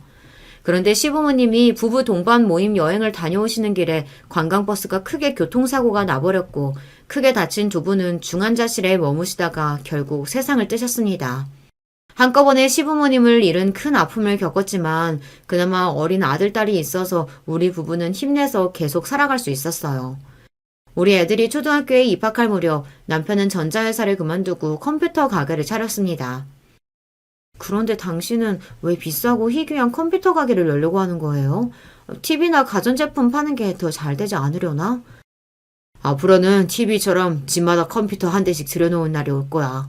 그런데 시부모님이 부부 동반 모임 여행을 다녀오시는 길에 관광버스가 크게 교통사고가 나버렸고 크게 다친 두 분은 중환자실에 머무시다가 결국 세상을 뜨셨습니다. 한꺼번에 시부모님을 잃은 큰 아픔을 겪었지만 그나마 어린 아들, 딸이 있어서 우리 부부는 힘내서 계속 살아갈 수 있었어요. 우리 애들이 초등학교에 입학할 무렵 남편은 전자회사를 그만두고 컴퓨터 가게를 차렸습니다. 그런데 당신은 왜 비싸고 희귀한 컴퓨터 가게를 열려고 하는 거예요? TV나 가전제품 파는 게 더 잘 되지 않으려나? 앞으로는 TV처럼 집마다 컴퓨터 한 대씩 들여놓은 날이 올 거야.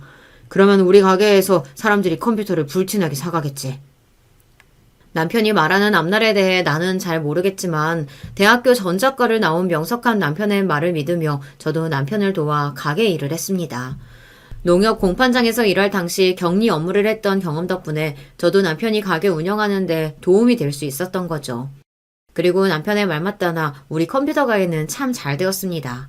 그러면 우리 가게에서 사람들이 컴퓨터를 불티나게 사가겠지. 남편이 말하는 앞날에 대해 나는 잘 모르겠지만 대학교 전작과를 나온 명석한 남편의 말을 믿으며 저도 남편을 도와 가게 일을 했습니다. 농협 공판장에서 일할 당시 격리 업무를 했던 경험 덕분에 저도 남편이 가게 운영하는데 도움이 될 수 있었던 거죠. 그리고 남편의 말 맞다나 우리 컴퓨터 가게는 참 잘 되었습니다.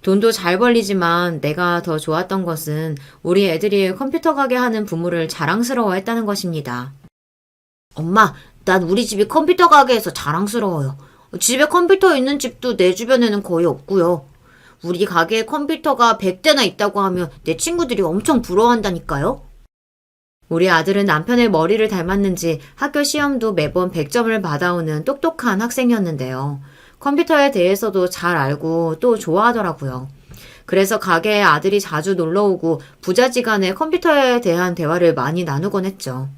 돈도 잘 벌리지만 내가 더 좋았던 것은 우리 애들이 컴퓨터 가게 하는 부모를 자랑스러워했다는 것입니다. 엄마, 난 우리 집이 컴퓨터 가게에서 자랑스러워요. 집에 컴퓨터 있는 집도 내 주변에는 거의 없고요. 우리 가게에 컴퓨터가 100대나 있다고 하면 내 친구들이 엄청 부러워한다니까요. 우리 아들은 남편의 머리를 닮았는지 학교 시험도 매번 100점을 받아오는 똑똑한 학생이었는데요. 컴퓨터에 대해서도 잘 알고 또 좋아하더라고요. 그래서 가게에 아들이 자주 놀러오고 부자지간에 컴퓨터에 대한 대화를 많이 나누곤 했죠.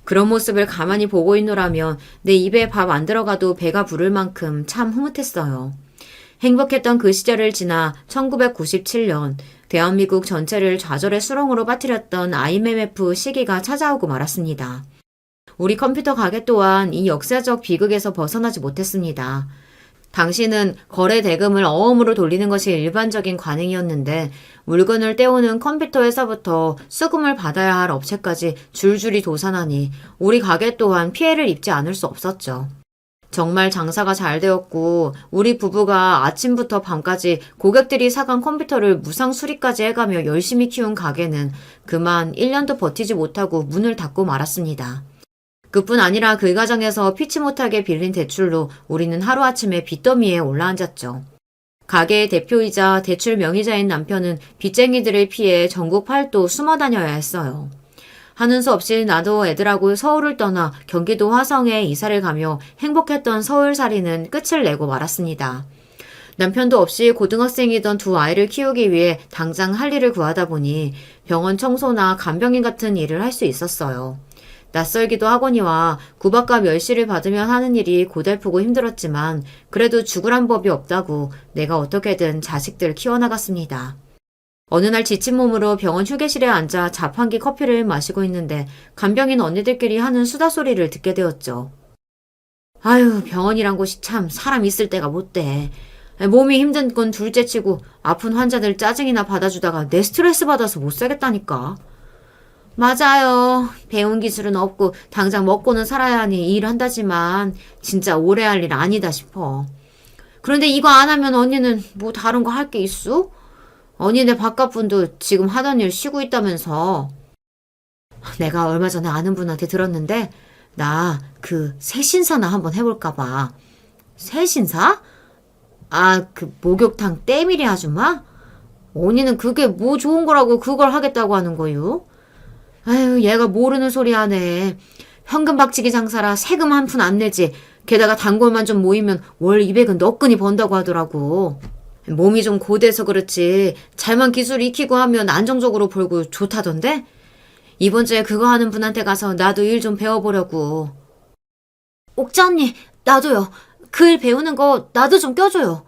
그런 모습을 가만히 보고 있노라면 내 입에 밥 안 들어가도 배가 부를 만큼 참 흐뭇했어요. 행복했던 그 시절을 지나 1997년 대한민국 전체를 좌절의 수렁으로 빠뜨렸던 IMF 시기가 찾아오고 말았습니다. 우리 컴퓨터 가게 또한 이 역사적 비극에서 벗어나지 못했습니다. 당시는 거래 대금을 어음으로 돌리는 것이 일반적인 관행이었는데 물건을 떼오는 컴퓨터에서부터 수금을 받아야 할 업체까지 줄줄이 도산하니 우리 가게 또한 피해를 입지 않을 수 없었죠. 정말 장사가 잘 되었고 우리 부부가 아침부터 밤까지 고객들이 사간 컴퓨터를 무상 수리까지 해가며 열심히 키운 가게는 그만 1년도 버티지 못하고 문을 닫고 말았습니다. 그뿐 아니라 그 과정에서 피치 못하게 빌린 대출로 우리는 하루아침에 빚더미에 올라앉았죠. 가게의 대표이자 대출 명의자인 남편은 빚쟁이들을 피해 전국 팔도 숨어 다녀야 했어요. 하는 수 없이 나도 애들하고 서울을 떠나 경기도 화성에 이사를 가며 행복했던 서울살이는 끝을 내고 말았습니다. 남편도 없이 고등학생이던 두 아이를 키우기 위해 당장 할 일을 구하다 보니 병원 청소나 간병인 같은 일을 할 수 있었어요. 낯설기도 하거니와 구박과 멸시를 받으면 하는 일이 고달프고 힘들었지만 그래도 죽으란 법이 없다고 내가 어떻게든 자식들 키워나갔습니다. 어느 날 지친 몸으로 병원 휴게실에 앉아 자판기 커피를 마시고 있는데 간병인 언니들끼리 하는 수다 소리를 듣게 되었죠. 아유, 병원이란 곳이 참 사람 있을 때가 못돼. 몸이 힘든 건 둘째치고 아픈 환자들 짜증이나 받아주다가 내 스트레스 받아서 못 살겠다니까. 맞아요. 배운 기술은 없고 당장 먹고는 살아야 하니 일한다지만 진짜 오래 할 일 아니다 싶어. 그런데 이거 안 하면 언니는 뭐 다른 거 할 게 있어? 언니네 바깥분도 지금 하던 일 쉬고 있다면서. 내가 얼마 전에 아는 분한테 들었는데 나 그 새신사나 한번 해볼까 봐. 새신사? 아, 그 목욕탕 때밀이 아줌마? 언니는 그게 뭐 좋은 거라고 그걸 하겠다고 하는 거요? 아유, 얘가 모르는 소리 하네. 현금 박치기 장사라 세금 한 푼 안 내지. 게다가 단골만 좀 모이면 월 200은 너끈히 번다고 하더라고. 몸이 좀 고돼서 그렇지 잘만 기술 익히고 하면 안정적으로 벌고 좋다던데? 이번 주에 그거 하는 분한테 가서 나도 일 좀 배워보려고. 옥자 언니, 나도요. 그 일 배우는 거 나도 좀 껴줘요.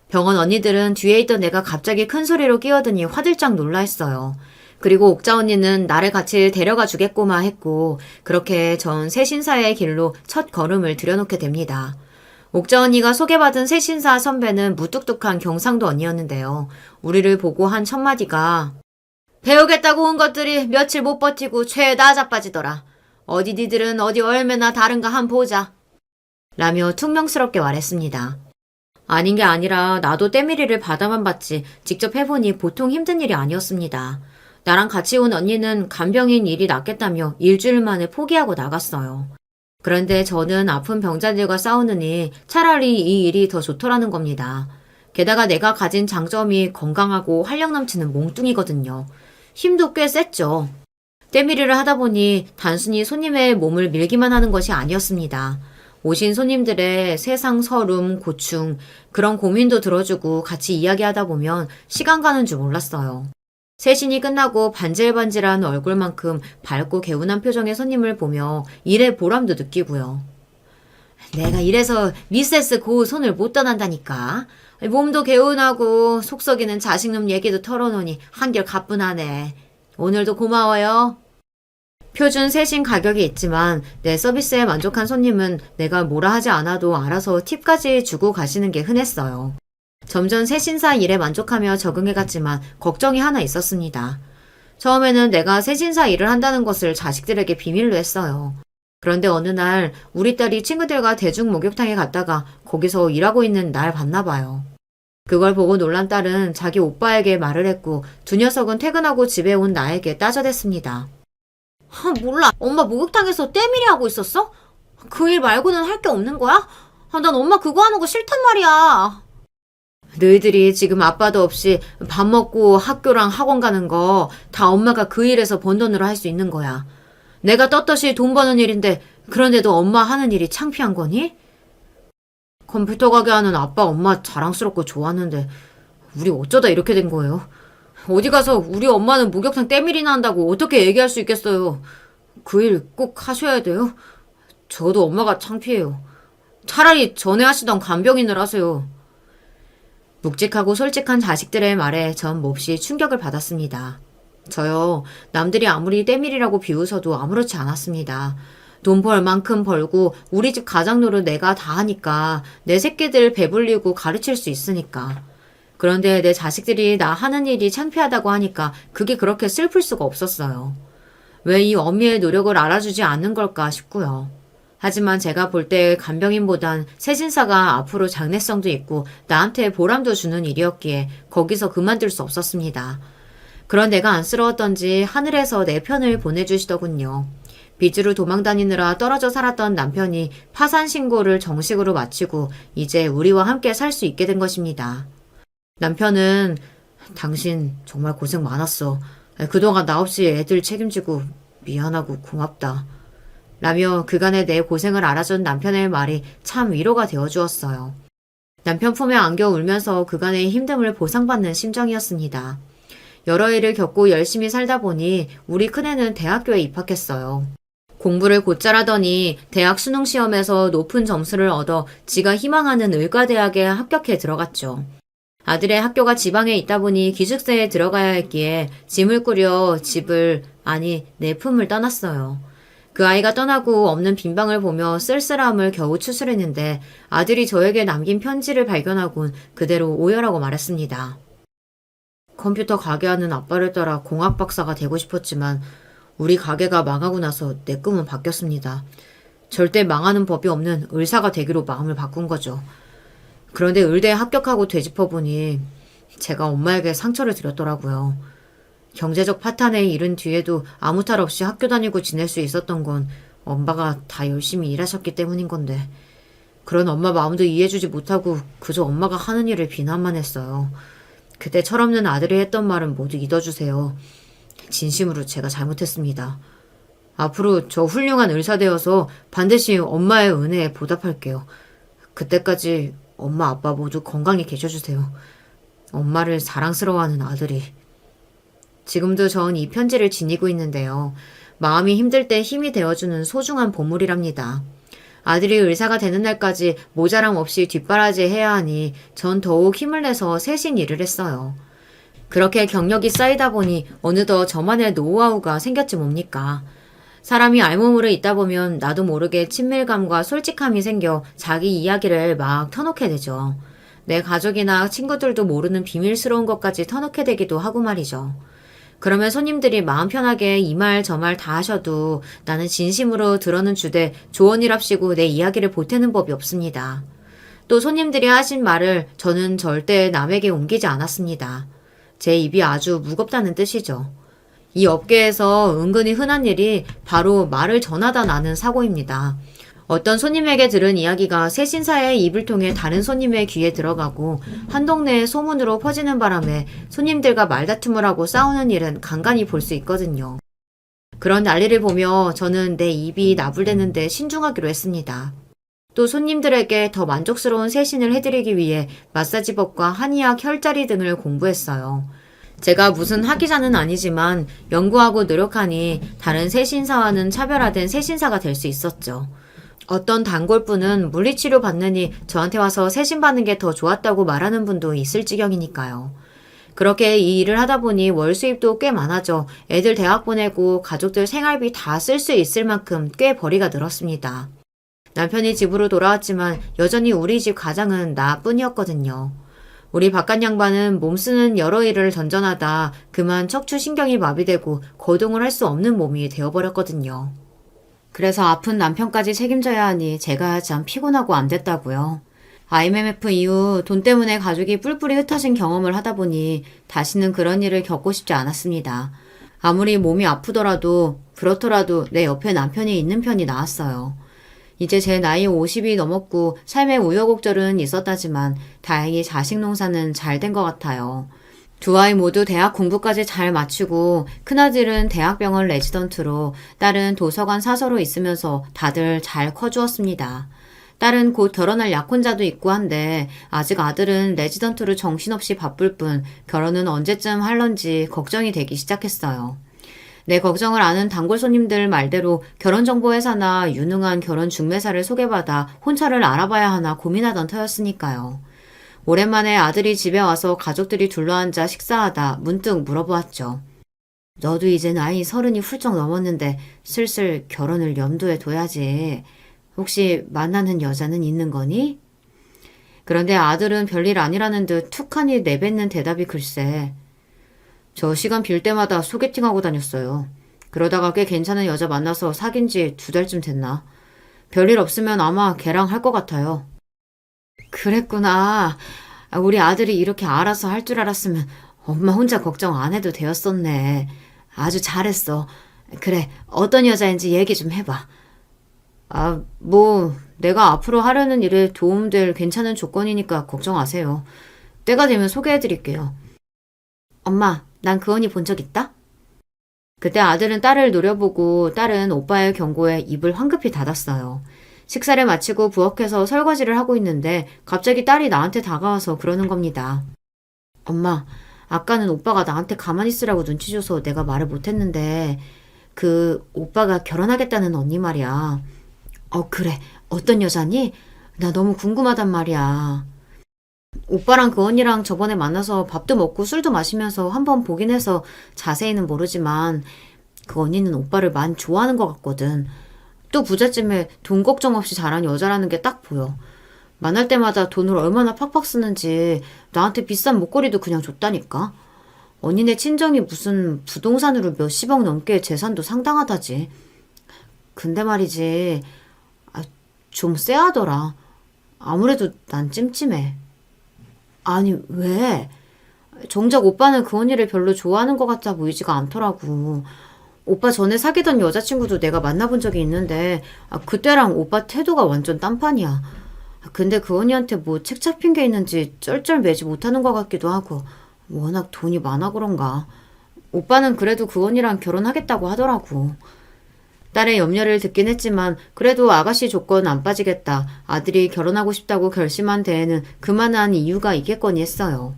병원 언니들은 뒤에 있던 내가 갑자기 큰 소리로 끼어드니 화들짝 놀라했어요. 그리고 옥자 언니는 나를 같이 데려가 주겠고마 했고 그렇게 전 새신사의 길로 첫 걸음을 들여놓게 됩니다. 옥자 언니가 소개받은 새신사 선배는 무뚝뚝한 경상도 언니였는데요. 우리를 보고 한 첫마디가 배우겠다고 온 것들이 며칠 못 버티고 죄다 자빠지더라. 어디 니들은 어디 얼마나 다른가 한 보자. 라며 퉁명스럽게 말했습니다. 아닌 게 아니라 나도 때밀이를 받아만 봤지 직접 해보니 보통 힘든 일이 아니었습니다. 나랑 같이 온 언니는 간병인 일이 낫겠다며 일주일 만에 포기하고 나갔어요. 그런데 저는 아픈 병자들과 싸우느니 차라리 이 일이 더 좋더라는 겁니다. 게다가 내가 가진 장점이 건강하고 활력 넘치는 몽뚱이거든요. 힘도 꽤 셌죠. 때밀이를 하다 보니 단순히 손님의 몸을 밀기만 하는 것이 아니었습니다. 오신 손님들의 세상 서름, 고충, 그런 고민도 들어주고 같이 이야기하다 보면 시간 가는 줄 몰랐어요. 세신이 끝나고 반질반질한 얼굴만큼 밝고 개운한 표정의 손님을 보며 일의 보람도 느끼고요. 내가 이래서 미세스 고 손을 못 떠난다니까. 몸도 개운하고 속 썩이는 자식놈 얘기도 털어놓으니 한결 가뿐하네. 오늘도 고마워요. 표준 세신 가격이 있지만 내 서비스에 만족한 손님은 내가 뭐라 하지 않아도 알아서 팁까지 주고 가시는 게 흔했어요. 점점 세신사 일에 만족하며 적응해갔지만 걱정이 하나 있었습니다. 처음에는 내가 세신사 일을 한다는 것을 자식들에게 비밀로 했어요. 그런데 어느 날 우리 딸이 친구들과 대중 목욕탕에 갔다가 거기서 일하고 있는 날 봤나 봐요. 그걸 보고 놀란 딸은 자기 오빠에게 말을 했고 두 녀석은 퇴근하고 집에 온 나에게 따져댔습니다. 몰라. 엄마 목욕탕에서 때밀이 하고 있었어? 그 일 말고는 할 게 없는 거야? 난 엄마 그거 하는 거 싫단 말이야. 너희들이 지금 아빠도 없이 밥 먹고 학교랑 학원 가는 거 다 엄마가 그 일에서 번 돈으로 할 수 있는 거야. 내가 떳떳이 돈 버는 일인데 그런데도 엄마 하는 일이 창피한 거니? 컴퓨터 가게 하는 아빠 엄마 자랑스럽고 좋았는데 우리 어쩌다 이렇게 된 거예요? 어디 가서 우리 엄마는 목욕탕 때밀이나 한다고 어떻게 얘기할 수 있겠어요? 그 일 꼭 하셔야 돼요? 저도 엄마가 창피해요. 차라리 전에 하시던 간병인을 하세요. 묵직하고 솔직한 자식들의 말에 전 몹시 충격을 받았습니다. 저요, 남들이 아무리 때밀이라고 비웃어도 아무렇지 않았습니다. 돈 벌 만큼 벌고 우리 집 가장노릇 내가 다 하니까 내 새끼들 배불리고 가르칠 수 있으니까. 그런데 내 자식들이 나 하는 일이 창피하다고 하니까 그게 그렇게 슬플 수가 없었어요. 왜 이 어미의 노력을 알아주지 않는 걸까 싶고요. 하지만 제가 볼 때 간병인보단 세신사가 앞으로 장래성도 있고 나한테 보람도 주는 일이었기에 거기서 그만둘 수 없었습니다. 그런 내가 안쓰러웠던지 하늘에서 내 편을 보내주시더군요. 빚으로 도망다니느라 떨어져 살았던 남편이 파산 신고를 정식으로 마치고 이제 우리와 함께 살 수 있게 된 것입니다. 남편은 당신 정말 고생 많았어. 그동안 나 없이 애들 책임지고 미안하고 고맙다. 라며 그간의 내 고생을 알아준 남편의 말이 참 위로가 되어주었어요. 남편 품에 안겨 울면서 그간의 힘듦을 보상받는 심정이었습니다. 여러 일을 겪고 열심히 살다 보니 우리 큰애는 대학교에 입학했어요. 공부를 곧잘 하더니 대학 수능시험에서 높은 점수를 얻어 지가 희망하는 의과대학에 합격해 들어갔죠. 아들의 학교가 지방에 있다 보니 기숙사에 들어가야 했기에 짐을 꾸려 내 품을 떠났어요. 그 아이가 떠나고 없는 빈방을 보며 쓸쓸함을 겨우 추스르는데 아들이 저에게 남긴 편지를 발견하곤 그대로 오열하고 말했습니다. 컴퓨터 가게 하는 아빠를 따라 공학 박사가 되고 싶었지만 우리 가게가 망하고 나서 내 꿈은 바뀌었습니다. 절대 망하는 법이 없는 의사가 되기로 마음을 바꾼 거죠. 그런데 의대에 합격하고 되짚어보니 제가 엄마에게 상처를 드렸더라고요. 경제적 파탄에 이른 뒤에도 아무 탈 없이 학교 다니고 지낼 수 있었던 건 엄마가 다 열심히 일하셨기 때문인 건데 그런 엄마 마음도 이해해주지 못하고 그저 엄마가 하는 일을 비난만 했어요. 그때 철없는 아들이 했던 말은 모두 잊어주세요. 진심으로 제가 잘못했습니다. 앞으로 저 훌륭한 의사 되어서 반드시 엄마의 은혜에 보답할게요. 그때까지 엄마 아빠 모두 건강히 계셔주세요. 엄마를 사랑스러워하는 아들이. 지금도 전 이 편지를 지니고 있는데요. 마음이 힘들 때 힘이 되어주는 소중한 보물이랍니다. 아들이 의사가 되는 날까지 모자람 없이 뒷바라지 해야 하니 전 더욱 힘을 내서 세신 일을 했어요. 그렇게 경력이 쌓이다 보니 어느덧 저만의 노하우가 생겼지 뭡니까. 사람이 알몸으로 있다 보면 나도 모르게 친밀감과 솔직함이 생겨 자기 이야기를 막 터놓게 되죠. 내 가족이나 친구들도 모르는 비밀스러운 것까지 터놓게 되기도 하고 말이죠. 그러면 손님들이 마음 편하게 이 말 저 말 다 하셔도 나는 진심으로 들어는 주되 조언이랍시고 내 이야기를 보태는 법이 없습니다. 또 손님들이 하신 말을 저는 절대 남에게 옮기지 않았습니다. 제 입이 아주 무겁다는 뜻이죠. 이 업계에서 은근히 흔한 일이 바로 말을 전하다 나는 사고입니다. 어떤 손님에게 들은 이야기가 새 신사의 입을 통해 다른 손님의 귀에 들어가고 한 동네에 소문으로 퍼지는 바람에 손님들과 말다툼을 하고 싸우는 일은 간간히 볼 수 있거든요. 그런 난리를 보며 저는 내 입이 나불대는데 신중하기로 했습니다. 또 손님들에게 더 만족스러운 세신을 해드리기 위해 마사지법과 한의학, 혈자리 등을 공부했어요. 제가 무슨 학위자는 아니지만 연구하고 노력하니 다른 세신사와는 차별화된 세신사가 될 수 있었죠. 어떤 단골분은 물리치료 받느니 저한테 와서 세심 받는 게 더 좋았다고 말하는 분도 있을 지경이니까요. 그렇게 이 일을 하다 보니 월 수입도 꽤 많아져 애들 대학 보내고 가족들 생활비 다 쓸 수 있을 만큼 꽤 벌이가 늘었습니다. 남편이 집으로 돌아왔지만 여전히 우리 집 가장은 나뿐이었거든요. 우리 바깥 양반은 몸 쓰는 여러 일을 전전하다 그만 척추신경이 마비되고 거동을 할 수 없는 몸이 되어버렸거든요. 그래서 아픈 남편까지 책임져야 하니 제가 참 피곤하고 안 됐다고요. IMF 이후 돈 때문에 가족이 뿔뿔이 흩어진 경험을 하다 보니 다시는 그런 일을 겪고 싶지 않았습니다. 아무리 몸이 아프더라도 그렇더라도 내 옆에 남편이 있는 편이 나았어요. 이제 제 나이 50이 넘었고 삶의 우여곡절은 있었다지만 다행히 자식 농사는 잘 된 것 같아요. 두 아이 모두 대학 공부까지 잘 마치고 큰아들은 대학병원 레지던트로 딸은 도서관 사서로 있으면서 다들 잘 커주었습니다. 딸은 곧 결혼할 약혼자도 있고 한데 아직 아들은 레지던트로 정신없이 바쁠 뿐 결혼은 언제쯤 할런지 걱정이 되기 시작했어요. 내 걱정을 아는 단골 손님들 말대로 결혼정보회사나 유능한 결혼 중매사를 소개받아 혼처를 알아봐야 하나 고민하던 터였으니까요. 오랜만에 아들이 집에 와서 가족들이 둘러앉아 식사하다 문득 물어보았죠. 너도 이제 나이 30이 훌쩍 넘었는데 슬슬 결혼을 염두에 둬야지. 혹시 만나는 여자는 있는 거니? 그런데 아들은 별일 아니라는 듯 툭하니 내뱉는 대답이 글쎄. 저 시간 빌 때마다 소개팅하고 다녔어요. 그러다가 꽤 괜찮은 여자 만나서 사귄 지 2달쯤 됐나. 별일 없으면 아마 걔랑 할 것 같아요. 그랬구나. 우리 아들이 이렇게 알아서 할 줄 알았으면 엄마 혼자 걱정 안 해도 되었었네. 아주 잘했어. 그래, 어떤 여자인지 얘기 좀 해봐. 내가 앞으로 하려는 일에 도움될 괜찮은 조건이니까 걱정 마세요. 때가 되면 소개해드릴게요. 엄마, 난 그 언니 본 적 있다? 그때 아들은 딸을 노려보고 딸은 오빠의 경고에 입을 황급히 닫았어요. 식사를 마치고 부엌에서 설거지를 하고 있는데 갑자기 딸이 나한테 다가와서 그러는 겁니다. 엄마, 아까는 오빠가 나한테 가만히 있으라고 눈치 줘서 내가 말을 못했는데 그 오빠가 결혼하겠다는 언니 말이야. 그래. 어떤 여자니? 나 너무 궁금하단 말이야. 오빠랑 그 언니랑 저번에 만나서 밥도 먹고 술도 마시면서 한번 보긴 해서 자세히는 모르지만 그 언니는 오빠를 많이 좋아하는 것 같거든. 또 부잣집에 돈 걱정 없이 자란 여자라는 게 딱 보여. 만날 때마다 돈을 얼마나 팍팍 쓰는지 나한테 비싼 목걸이도 그냥 줬다니까. 언니네 친정이 무슨 부동산으로 몇십억 넘게 재산도 상당하다지. 근데 말이지, 좀 쎄하더라. 아무래도 난 찜찜해. 아니, 왜? 정작 오빠는 그 언니를 별로 좋아하는 것 같아 보이지가 않더라고. 오빠 전에 사귀던 여자친구도 내가 만나본 적이 있는데 그때랑 오빠 태도가 완전 딴판이야. 근데 그 언니한테 뭐 책 잡힌 게 있는지 쩔쩔 매지 못하는 것 같기도 하고 워낙 돈이 많아 그런가. 오빠는 그래도 그 언니랑 결혼하겠다고 하더라고. 딸의 염려를 듣긴 했지만 그래도 아가씨 조건 안 빠지겠다. 아들이 결혼하고 싶다고 결심한 데에는 그만한 이유가 있겠거니 했어요.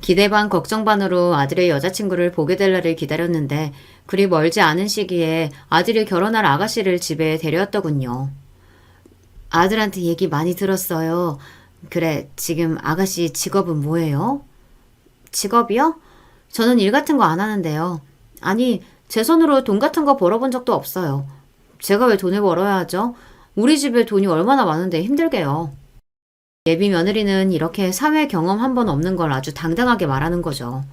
기대 반 걱정 반으로 아들의 여자친구를 보게 될 날을 기다렸는데 그리 멀지 않은 시기에 아들이 결혼할 아가씨를 집에 데려왔더군요. 아들한테 얘기 많이 들었어요. 그래, 지금 아가씨 직업은 뭐예요? 직업이요? 저는 일 같은 거 안 하는데요. 아니, 제 손으로 돈 같은 거 벌어본 적도 없어요. 제가 왜 돈을 벌어야 하죠? 우리 집에 돈이 얼마나 많은데 힘들게요. 예비 며느리는 이렇게 사회 경험 한 번 없는 걸 아주 당당하게 말하는 거죠.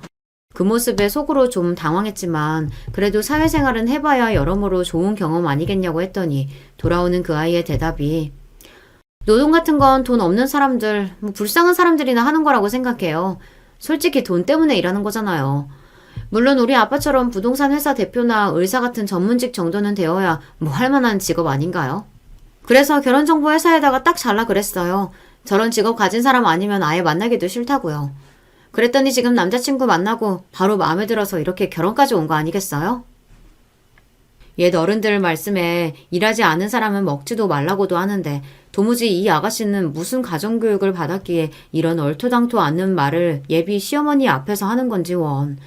그 모습에 속으로 좀 당황했지만 그래도 사회생활은 해봐야 여러모로 좋은 경험 아니겠냐고 했더니 돌아오는 그 아이의 대답이 노동 같은 건 돈 없는 사람들, 불쌍한 사람들이나 하는 거라고 생각해요. 솔직히 돈 때문에 일하는 거잖아요. 물론 우리 아빠처럼 부동산 회사 대표나 의사 같은 전문직 정도는 되어야 뭐 할 만한 직업 아닌가요? 그래서 결혼정보 회사에다가 딱 잘라 그랬어요. 저런 직업 가진 사람 아니면 아예 만나기도 싫다고요. 그랬더니 지금 남자친구 만나고 바로 마음에 들어서 이렇게 결혼까지 온 거 아니겠어요? 옛 어른들 말씀에 일하지 않은 사람은 먹지도 말라고도 하는데 도무지 이 아가씨는 무슨 가정교육을 받았기에 이런 얼토당토 않는 말을 예비 시어머니 앞에서 하는 건지 원.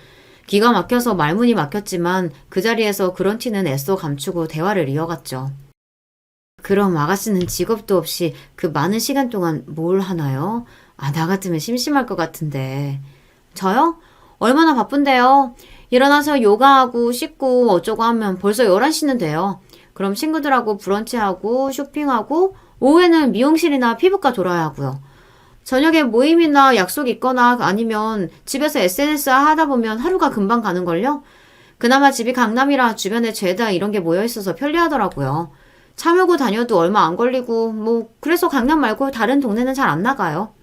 기가 막혀서 말문이 막혔지만 그 자리에서 그런 티는 애써 감추고 대화를 이어갔죠. 그럼 아가씨는 직업도 없이 그 많은 시간 동안 뭘 하나요? 나 같으면 심심할 것 같은데. 저요? 얼마나 바쁜데요? 일어나서 요가하고 씻고 어쩌고 하면 벌써 11시는 돼요. 그럼 친구들하고 브런치하고 쇼핑하고 오후에는 미용실이나 피부과 돌아야 하고요. 저녁에 모임이나 약속 있거나 아니면 집에서 SNS 하다 보면 하루가 금방 가는걸요? 그나마 집이 강남이라 주변에 죄다 이런 게 모여있어서 편리하더라고요. 차 몰고 다녀도 얼마 안 걸리고 그래서 강남 말고 다른 동네는 잘 안 나가요.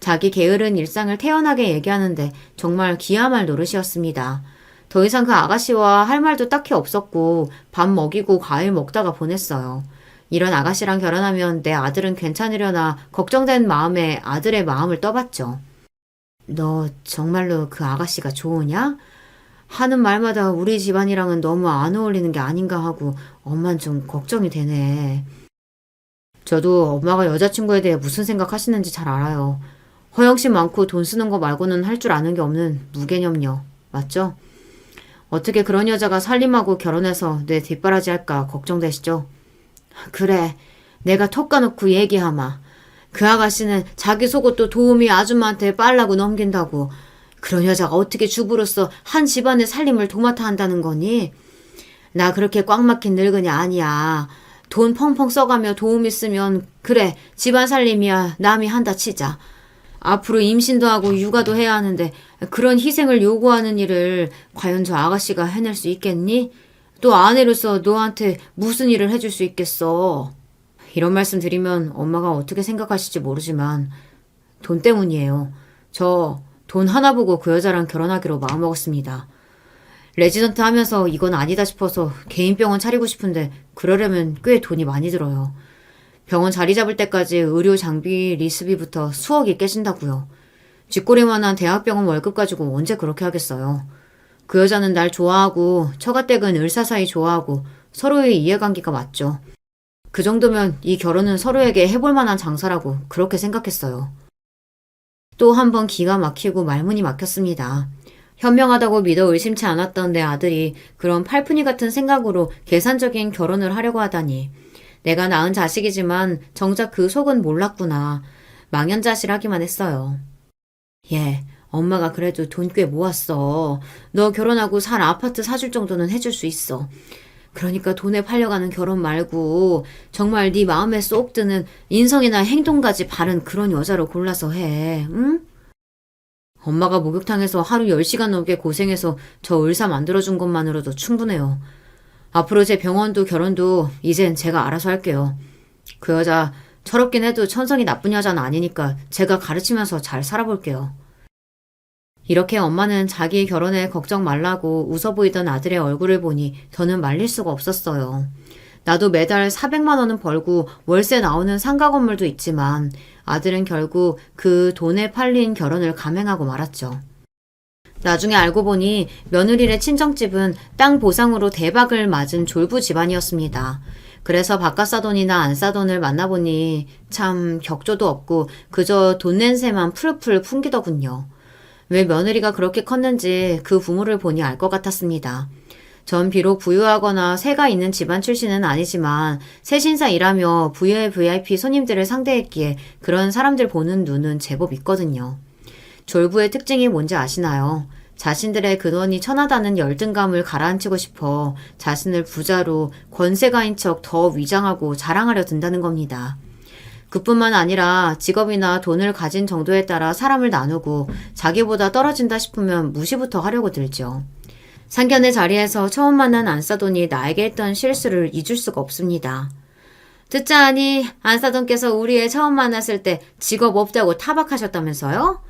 자기 게으른 일상을 태연하게 얘기하는데 정말 기야말 노릇이었습니다. 더 이상 그 아가씨와 할 말도 딱히 없었고 밥 먹이고 과일 먹다가 보냈어요. 이런 아가씨랑 결혼하면 내 아들은 괜찮으려나 걱정된 마음에 아들의 마음을 떠봤죠. 너 정말로 그 아가씨가 좋으냐? 하는 말마다 우리 집안이랑은 너무 안 어울리는 게 아닌가 하고 엄만 좀 걱정이 되네. 저도 엄마가 여자친구에 대해 무슨 생각하시는지 잘 알아요. 허영심 많고 돈 쓰는 거 말고는 할 줄 아는 게 없는 무개념녀. 맞죠? 어떻게 그런 여자가 살림하고 결혼해서 내 뒷바라지 할까 걱정되시죠? 그래, 내가 톡 까놓고 얘기하마. 그 아가씨는 자기 속옷도 도우미 아줌마한테 빨라고 넘긴다고. 그런 여자가 어떻게 주부로서 한 집안의 살림을 도맡아 한다는 거니? 나 그렇게 꽉 막힌 늙은이 아니야. 돈 펑펑 써가며 도우미 쓰면 그래, 집안 살림이야 남이 한다 치자. 앞으로 임신도 하고 육아도 해야 하는데 그런 희생을 요구하는 일을 과연 저 아가씨가 해낼 수 있겠니? 또 아내로서 너한테 무슨 일을 해줄 수 있겠어? 이런 말씀 드리면 엄마가 어떻게 생각하실지 모르지만 돈 때문이에요. 저 돈 하나 보고 그 여자랑 결혼하기로 마음먹었습니다. 레지던트 하면서 이건 아니다 싶어서 개인 병원 차리고 싶은데 그러려면 꽤 돈이 많이 들어요. 병원 자리 잡을 때까지 의료 장비 리스비부터 수억이 깨진다고요. 쥐꼬리만한 대학병원 월급 가지고 언제 그렇게 하겠어요. 그 여자는 날 좋아하고 처가댁은 을사사이 좋아하고 서로의 이해관계가 맞죠. 그 정도면 이 결혼은 서로에게 해볼 만한 장사라고 그렇게 생각했어요. 또 한 번 기가 막히고 말문이 막혔습니다. 현명하다고 믿어 의심치 않았던 내 아들이 그런 팔푼이 같은 생각으로 계산적인 결혼을 하려고 하다니. 내가 낳은 자식이지만 정작 그 속은 몰랐구나. 망연자실하기만 했어요. 얘, 엄마가 그래도 돈 꽤 모았어. 너 결혼하고 살 아파트 사줄 정도는 해줄 수 있어. 그러니까 돈에 팔려가는 결혼 말고 정말 네 마음에 쏙 드는 인성이나 행동까지 바른 그런 여자로 골라서 해. 응? 엄마가 목욕탕에서 하루 10시간 넘게 고생해서 저 을사 만들어준 것만으로도 충분해요. 앞으로 제 병원도 결혼도 이젠 제가 알아서 할게요. 그 여자 철없긴 해도 천성이 나쁜 여자는 아니니까 제가 가르치면서 잘 살아볼게요. 이렇게 엄마는 자기 결혼에 걱정 말라고 웃어 보이던 아들의 얼굴을 보니 더는 말릴 수가 없었어요. 나도 매달 400만 원은 벌고 월세 나오는 상가 건물도 있지만 아들은 결국 그 돈에 팔린 결혼을 감행하고 말았죠. 나중에 알고 보니 며느리네 친정집은 땅 보상으로 대박을 맞은 졸부 집안이었습니다. 그래서 바깥 사돈이나 안 사돈을 만나보니 참 격조도 없고 그저 돈 냄새만 풀풀 풍기더군요. 왜 며느리가 그렇게 컸는지 그 부모를 보니 알 것 같았습니다. 전 비록 부유하거나 세가 있는 집안 출신은 아니지만 세신사 일하며 부유의 VIP 손님들을 상대했기에 그런 사람들 보는 눈은 제법 있거든요. 졸부의 특징이 뭔지 아시나요? 자신들의 근원이 천하다는 열등감을 가라앉히고 싶어 자신을 부자로 권세가인 척 더 위장하고 자랑하려 든다는 겁니다. 그뿐만 아니라 직업이나 돈을 가진 정도에 따라 사람을 나누고 자기보다 떨어진다 싶으면 무시부터 하려고 들죠. 상견례 자리에서 처음 만난 안사돈이 나에게 했던 실수를 잊을 수가 없습니다. 듣자 하니 안사돈께서 우리 애 처음 만났을 때 직업 없다고 타박하셨다면서요?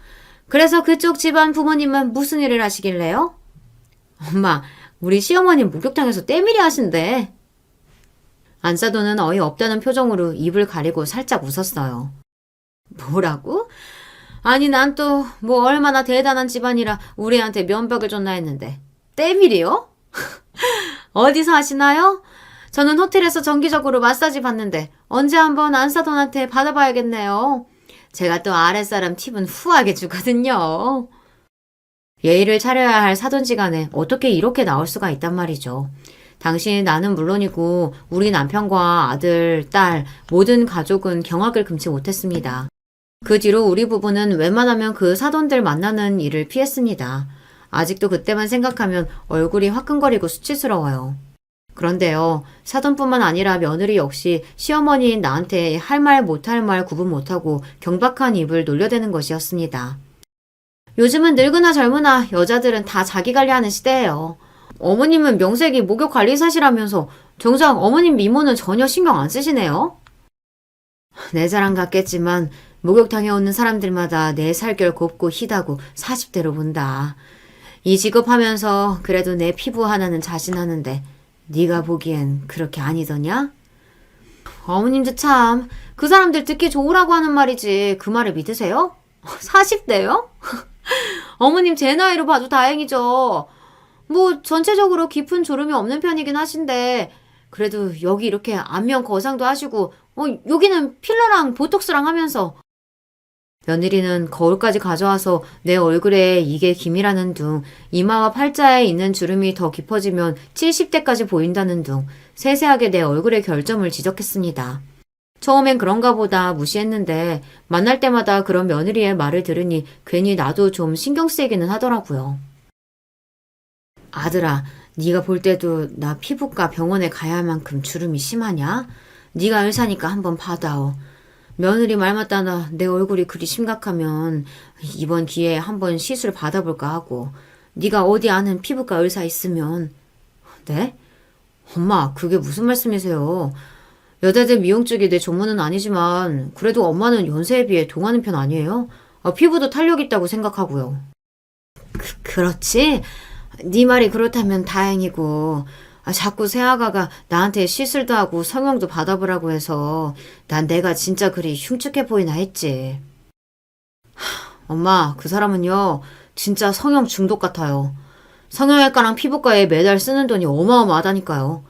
그래서 그쪽 집안 부모님은 무슨 일을 하시길래요? 엄마, 우리 시어머님 목욕탕에서 때밀이 하신대. 안사돈은 어이없다는 표정으로 입을 가리고 살짝 웃었어요. 뭐라고? 아니 난 또 뭐 얼마나 대단한 집안이라 우리 애한테 면박을 줬나 했는데 때밀이요? 어디서 하시나요? 저는 호텔에서 정기적으로 마사지 받는데 언제 한번 안사돈한테 받아봐야겠네요. 제가 또 아랫사람 팁은 후하게 주거든요. 예의를 차려야 할 사돈지간에 어떻게 이렇게 나올 수가 있단 말이죠. 당시 나는 물론이고 우리 남편과 아들, 딸, 모든 가족은 경악을 금치 못했습니다. 그 뒤로 우리 부부는 웬만하면 그 사돈들 만나는 일을 피했습니다. 아직도 그때만 생각하면 얼굴이 화끈거리고 수치스러워요. 그런데요, 사돈뿐만 아니라 며느리 역시 시어머니인 나한테 할 말 못할 말 구분 못하고 경박한 입을 놀려대는 것이었습니다. 요즘은 늙으나 젊으나 여자들은 다 자기 관리하는 시대예요. 어머님은 명색이 목욕관리사시라면서 정작 어머님 미모는 전혀 신경 안 쓰시네요. 내 자랑 같겠지만 목욕탕에 오는 사람들마다 내 살결 곱고 희다고 40대로 본다. 이 직업하면서 그래도 내 피부 하나는 자신하는데 네가 보기엔 그렇게 아니더냐? 어머님도 참, 그 사람들 듣기 좋으라고 하는 말이지 그 말을 믿으세요? 40대요? 어머님 제 나이로 봐도 다행이죠. 뭐 전체적으로 깊은 주름이 없는 편이긴 하신데 그래도 여기 이렇게 안면 거상도 하시고 여기는 필러랑 보톡스랑 하면서 며느리는 거울까지 가져와서 내 얼굴에 이게 기미라는 둥, 이마와 팔자에 있는 주름이 더 깊어지면 70대까지 보인다는 둥, 세세하게 내 얼굴의 결점을 지적했습니다. 처음엔 그런가 보다 무시했는데 만날 때마다 그런 며느리의 말을 들으니 괜히 나도 좀 신경 쓰이기는 하더라고요. 아들아, 네가 볼 때도 나 피부과 병원에 가야 할 만큼 주름이 심하냐? 네가 의사니까 한번 봐다오. 며느리 말 맞다나 내 얼굴이 그리 심각하면 이번 기회에 한번 시술 받아볼까 하고 네가 어디 아는 피부과 의사 있으면. 네? 엄마, 그게 무슨 말씀이세요? 여자들 미용 쪽이 내 전문은 아니지만 그래도 엄마는 연세에 비해 동하는 편 아니에요? 피부도 탄력 있다고 생각하고요. 그렇지? 네 말이 그렇다면 다행이고 자꾸 새아가가 나한테 시술도 하고 성형도 받아보라고 해서 난 내가 진짜 그리 흉측해 보이나 했지. 엄마, 그 사람은요 진짜 성형 중독 같아요. 성형외과랑 피부과에 매달 쓰는 돈이 어마어마하다니까요.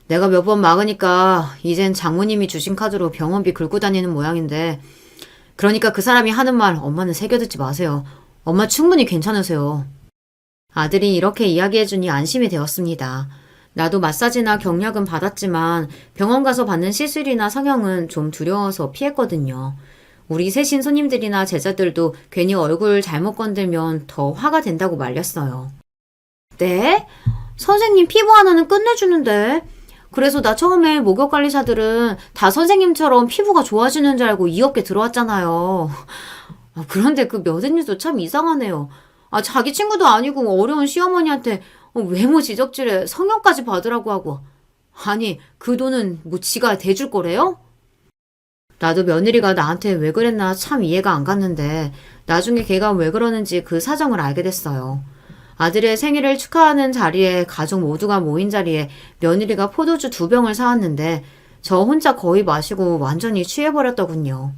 내가 몇 번 막으니까 이젠 장모님이 주신 카드로 병원비 긁고 다니는 모양인데 그러니까 그 사람이 하는 말 엄마는 새겨듣지 마세요. 엄마 충분히 괜찮으세요. 아들이 이렇게 이야기해주니 안심이 되었습니다. 나도 마사지나 경약은 받았지만 병원 가서 받는 시술이나 성형은 좀 두려워서 피했거든요. 우리 세신 손님들이나 제자들도 괜히 얼굴 잘못 건들면 더 화가 된다고 말렸어요. 네? 선생님 피부 하나는 끝내주는데. 그래서 나 처음에 목욕관리사들은 다 선생님처럼 피부가 좋아지는 줄 알고 이 업계 들어왔잖아요. 그런데 그 며느리도 참 이상하네요. 자기 친구도 아니고 어려운 시어머니한테 외모 지적질에 성형까지 받으라고 하고. 아니, 그 돈은 뭐 지가 대줄 거래요? 나도 며느리가 나한테 왜 그랬나 참 이해가 안 갔는데 나중에 걔가 왜 그러는지 그 사정을 알게 됐어요. 아들의 생일을 축하하는 자리에 가족 모두가 모인 자리에 며느리가 포도주 2병을 사왔는데 저 혼자 거의 마시고 완전히 취해버렸더군요.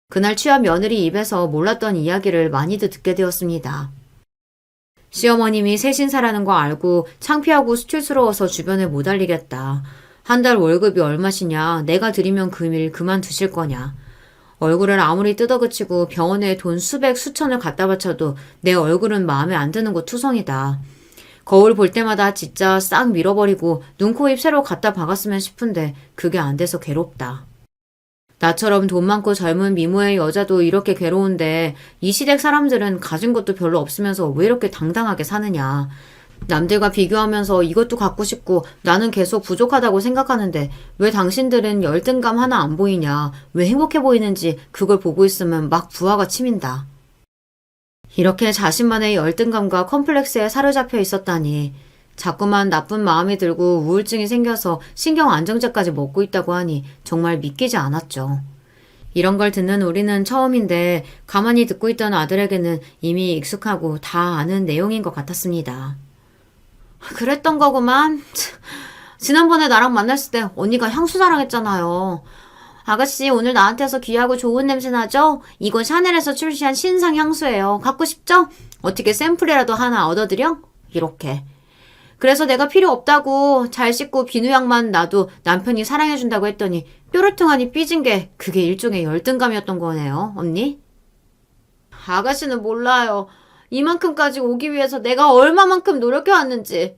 그날 취한 며느리 입에서 몰랐던 이야기를 많이도 듣게 되었습니다. 시어머님이 세신사라는 거 알고 창피하고 수치스러워서 주변에 못 알리겠다. 한 달 월급이 얼마시냐, 내가 드리면 그 일 그만두실 거냐. 얼굴을 아무리 뜯어그치고 병원에 돈 수백 수천을 갖다 바쳐도 내 얼굴은 마음에 안 드는 거 투성이다. 거울 볼 때마다 진짜 싹 밀어버리고 눈, 코, 입 새로 갖다 박았으면 싶은데 그게 안 돼서 괴롭다. 나처럼 돈 많고 젊은 미모의 여자도 이렇게 괴로운데 이 시댁 사람들은 가진 것도 별로 없으면서 왜 이렇게 당당하게 사느냐. 남들과 비교하면서 이것도 갖고 싶고 나는 계속 부족하다고 생각하는데 왜 당신들은 열등감 하나 안 보이냐. 왜 행복해 보이는지 그걸 보고 있으면 막 부하가 치민다. 이렇게 자신만의 열등감과 컴플렉스에 사로잡혀 있었다니. 자꾸만 나쁜 마음이 들고 우울증이 생겨서 신경 안정제까지 먹고 있다고 하니 정말 믿기지 않았죠. 이런 걸 듣는 우리는 처음인데 가만히 듣고 있던 아들에게는 이미 익숙하고 다 아는 내용인 것 같았습니다. 그랬던 거구만. 지난번에 나랑 만났을 때 언니가 향수 자랑했잖아요. 아가씨 오늘 나한테서 귀하고 좋은 냄새 나죠? 이건 샤넬에서 출시한 신상 향수예요. 갖고 싶죠? 어떻게 샘플이라도 하나 얻어드려? 이렇게. 그래서 내가 필요 없다고 잘 씻고 비누향만 놔도 남편이 사랑해준다고 했더니 뾰루퉁하니 삐진 게 그게 일종의 열등감이었던 거네요, 언니? 아가씨는 몰라요. 이만큼까지 오기 위해서 내가 얼마만큼 노력해왔는지.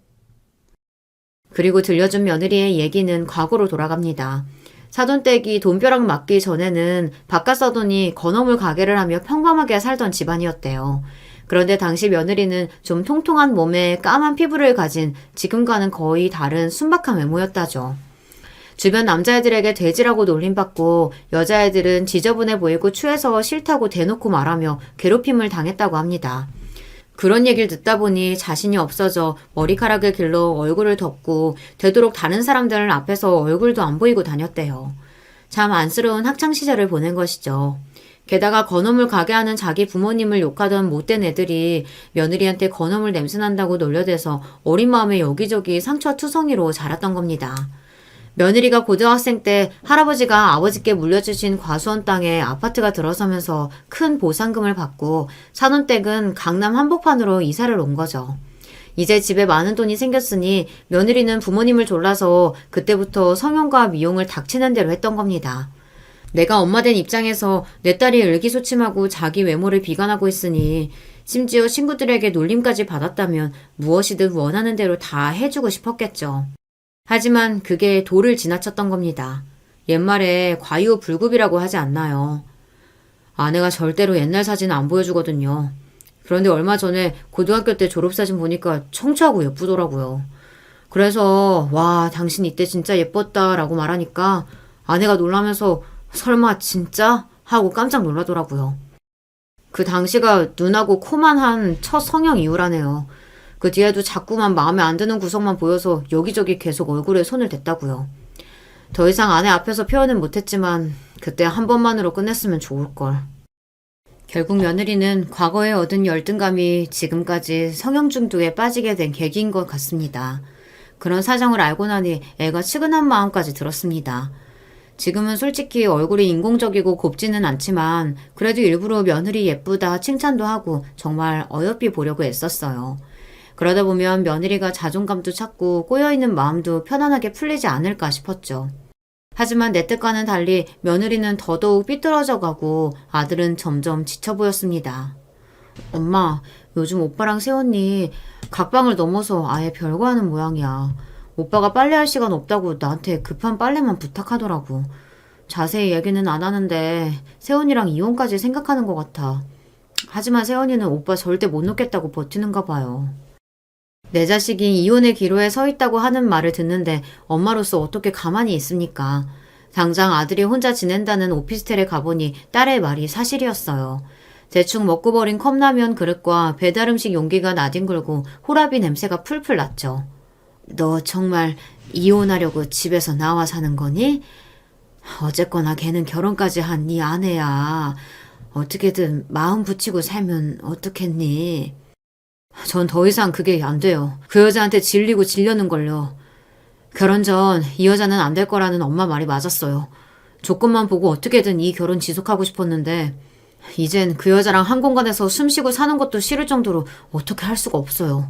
그리고 들려준 며느리의 얘기는 과거로 돌아갑니다. 사돈댁이 돈벼락 맞기 전에는 바깥 사돈이 건어물 가게를 하며 평범하게 살던 집안이었대요. 그런데 당시 며느리는 좀 통통한 몸에 까만 피부를 가진 지금과는 거의 다른 순박한 외모였다죠. 주변 남자애들에게 돼지라고 놀림받고 여자애들은 지저분해 보이고 추해서 싫다고 대놓고 말하며 괴롭힘을 당했다고 합니다. 그런 얘기를 듣다 보니 자신이 없어져 머리카락을 길러 얼굴을 덮고 되도록 다른 사람들 앞에서 얼굴도 안 보이고 다녔대요. 참 안쓰러운 학창시절을 보낸 것이죠. 게다가 건어물 가게 하는 자기 부모님을 욕하던 못된 애들이 며느리한테 건어물 냄새난다고 놀려대서 어린 마음에 여기저기 상처투성이로 자랐던 겁니다. 며느리가 고등학생 때 할아버지가 아버지께 물려주신 과수원 땅에 아파트가 들어서면서 큰 보상금을 받고 사돈댁은 강남 한복판으로 이사를 온 거죠. 이제 집에 많은 돈이 생겼으니 며느리는 부모님을 졸라서 그때부터 성형과 미용을 닥치는 대로 했던 겁니다. 내가 엄마 된 입장에서 내 딸이 의기소침하고 자기 외모를 비관하고 있으니 심지어 친구들에게 놀림까지 받았다면 무엇이든 원하는 대로 다 해주고 싶었겠죠. 하지만 그게 도를 지나쳤던 겁니다. 옛말에 과유불급이라고 하지 않나요? 아내가 절대로 옛날 사진 안 보여주거든요. 그런데 얼마 전에 고등학교 때 졸업사진 보니까 청초하고 예쁘더라고요. 그래서 와, 당신 이때 진짜 예뻤다라고 말하니까 아내가 놀라면서 설마 진짜? 하고 깜짝 놀라더라고요. 그 당시가 눈하고 코만 한 첫 성형 이후라네요. 그 뒤에도 자꾸만 마음에 안 드는 구석만 보여서 여기저기 계속 얼굴에 손을 댔다고요. 더 이상 아내 앞에서 표현은 못했지만 그때 한 번만으로 끝냈으면 좋을걸. 결국 며느리는 과거에 얻은 열등감이 지금까지 성형 중독에 빠지게 된 계기인 것 같습니다. 그런 사정을 알고 나니 애가 측은한 마음까지 들었습니다. 지금은 솔직히 얼굴이 인공적이고 곱지는 않지만 그래도 일부러 며느리 예쁘다 칭찬도 하고 정말 어여삐 보려고 애썼어요. 그러다 보면 며느리가 자존감도 찾고 꼬여있는 마음도 편안하게 풀리지 않을까 싶었죠. 하지만 내 뜻과는 달리 며느리는 더더욱 삐뚤어져 가고 아들은 점점 지쳐 보였습니다. 엄마, 요즘 오빠랑 새언니 각방을 넘어서 아예 별거 하는 모양이야. 오빠가 빨래할 시간 없다고 나한테 급한 빨래만 부탁하더라고. 자세히 얘기는 안 하는데 새언니랑 이혼까지 생각하는 것 같아. 하지만 새언니는 오빠 절대 못 놓겠다고 버티는가 봐요. 내 자식이 이혼의 기로에 서 있다고 하는 말을 듣는데 엄마로서 어떻게 가만히 있습니까? 당장 아들이 혼자 지낸다는 오피스텔에 가보니 딸의 말이 사실이었어요. 대충 먹고 버린 컵라면 그릇과 배달음식 용기가 나뒹굴고 호라비 냄새가 풀풀 났죠. 너 정말 이혼하려고 집에서 나와 사는 거니? 어쨌거나 걔는 결혼까지 한 네 아내야. 어떻게든 마음 붙이고 살면 어떻겠니? 전 더 이상 그게 안 돼요. 그 여자한테 질리고 질려는걸요. 결혼 전 이 여자는 안 될 거라는 엄마 말이 맞았어요. 조건만 보고 어떻게든 이 결혼 지속하고 싶었는데 이젠 그 여자랑 한 공간에서 숨 쉬고 사는 것도 싫을 정도로 어떻게 할 수가 없어요.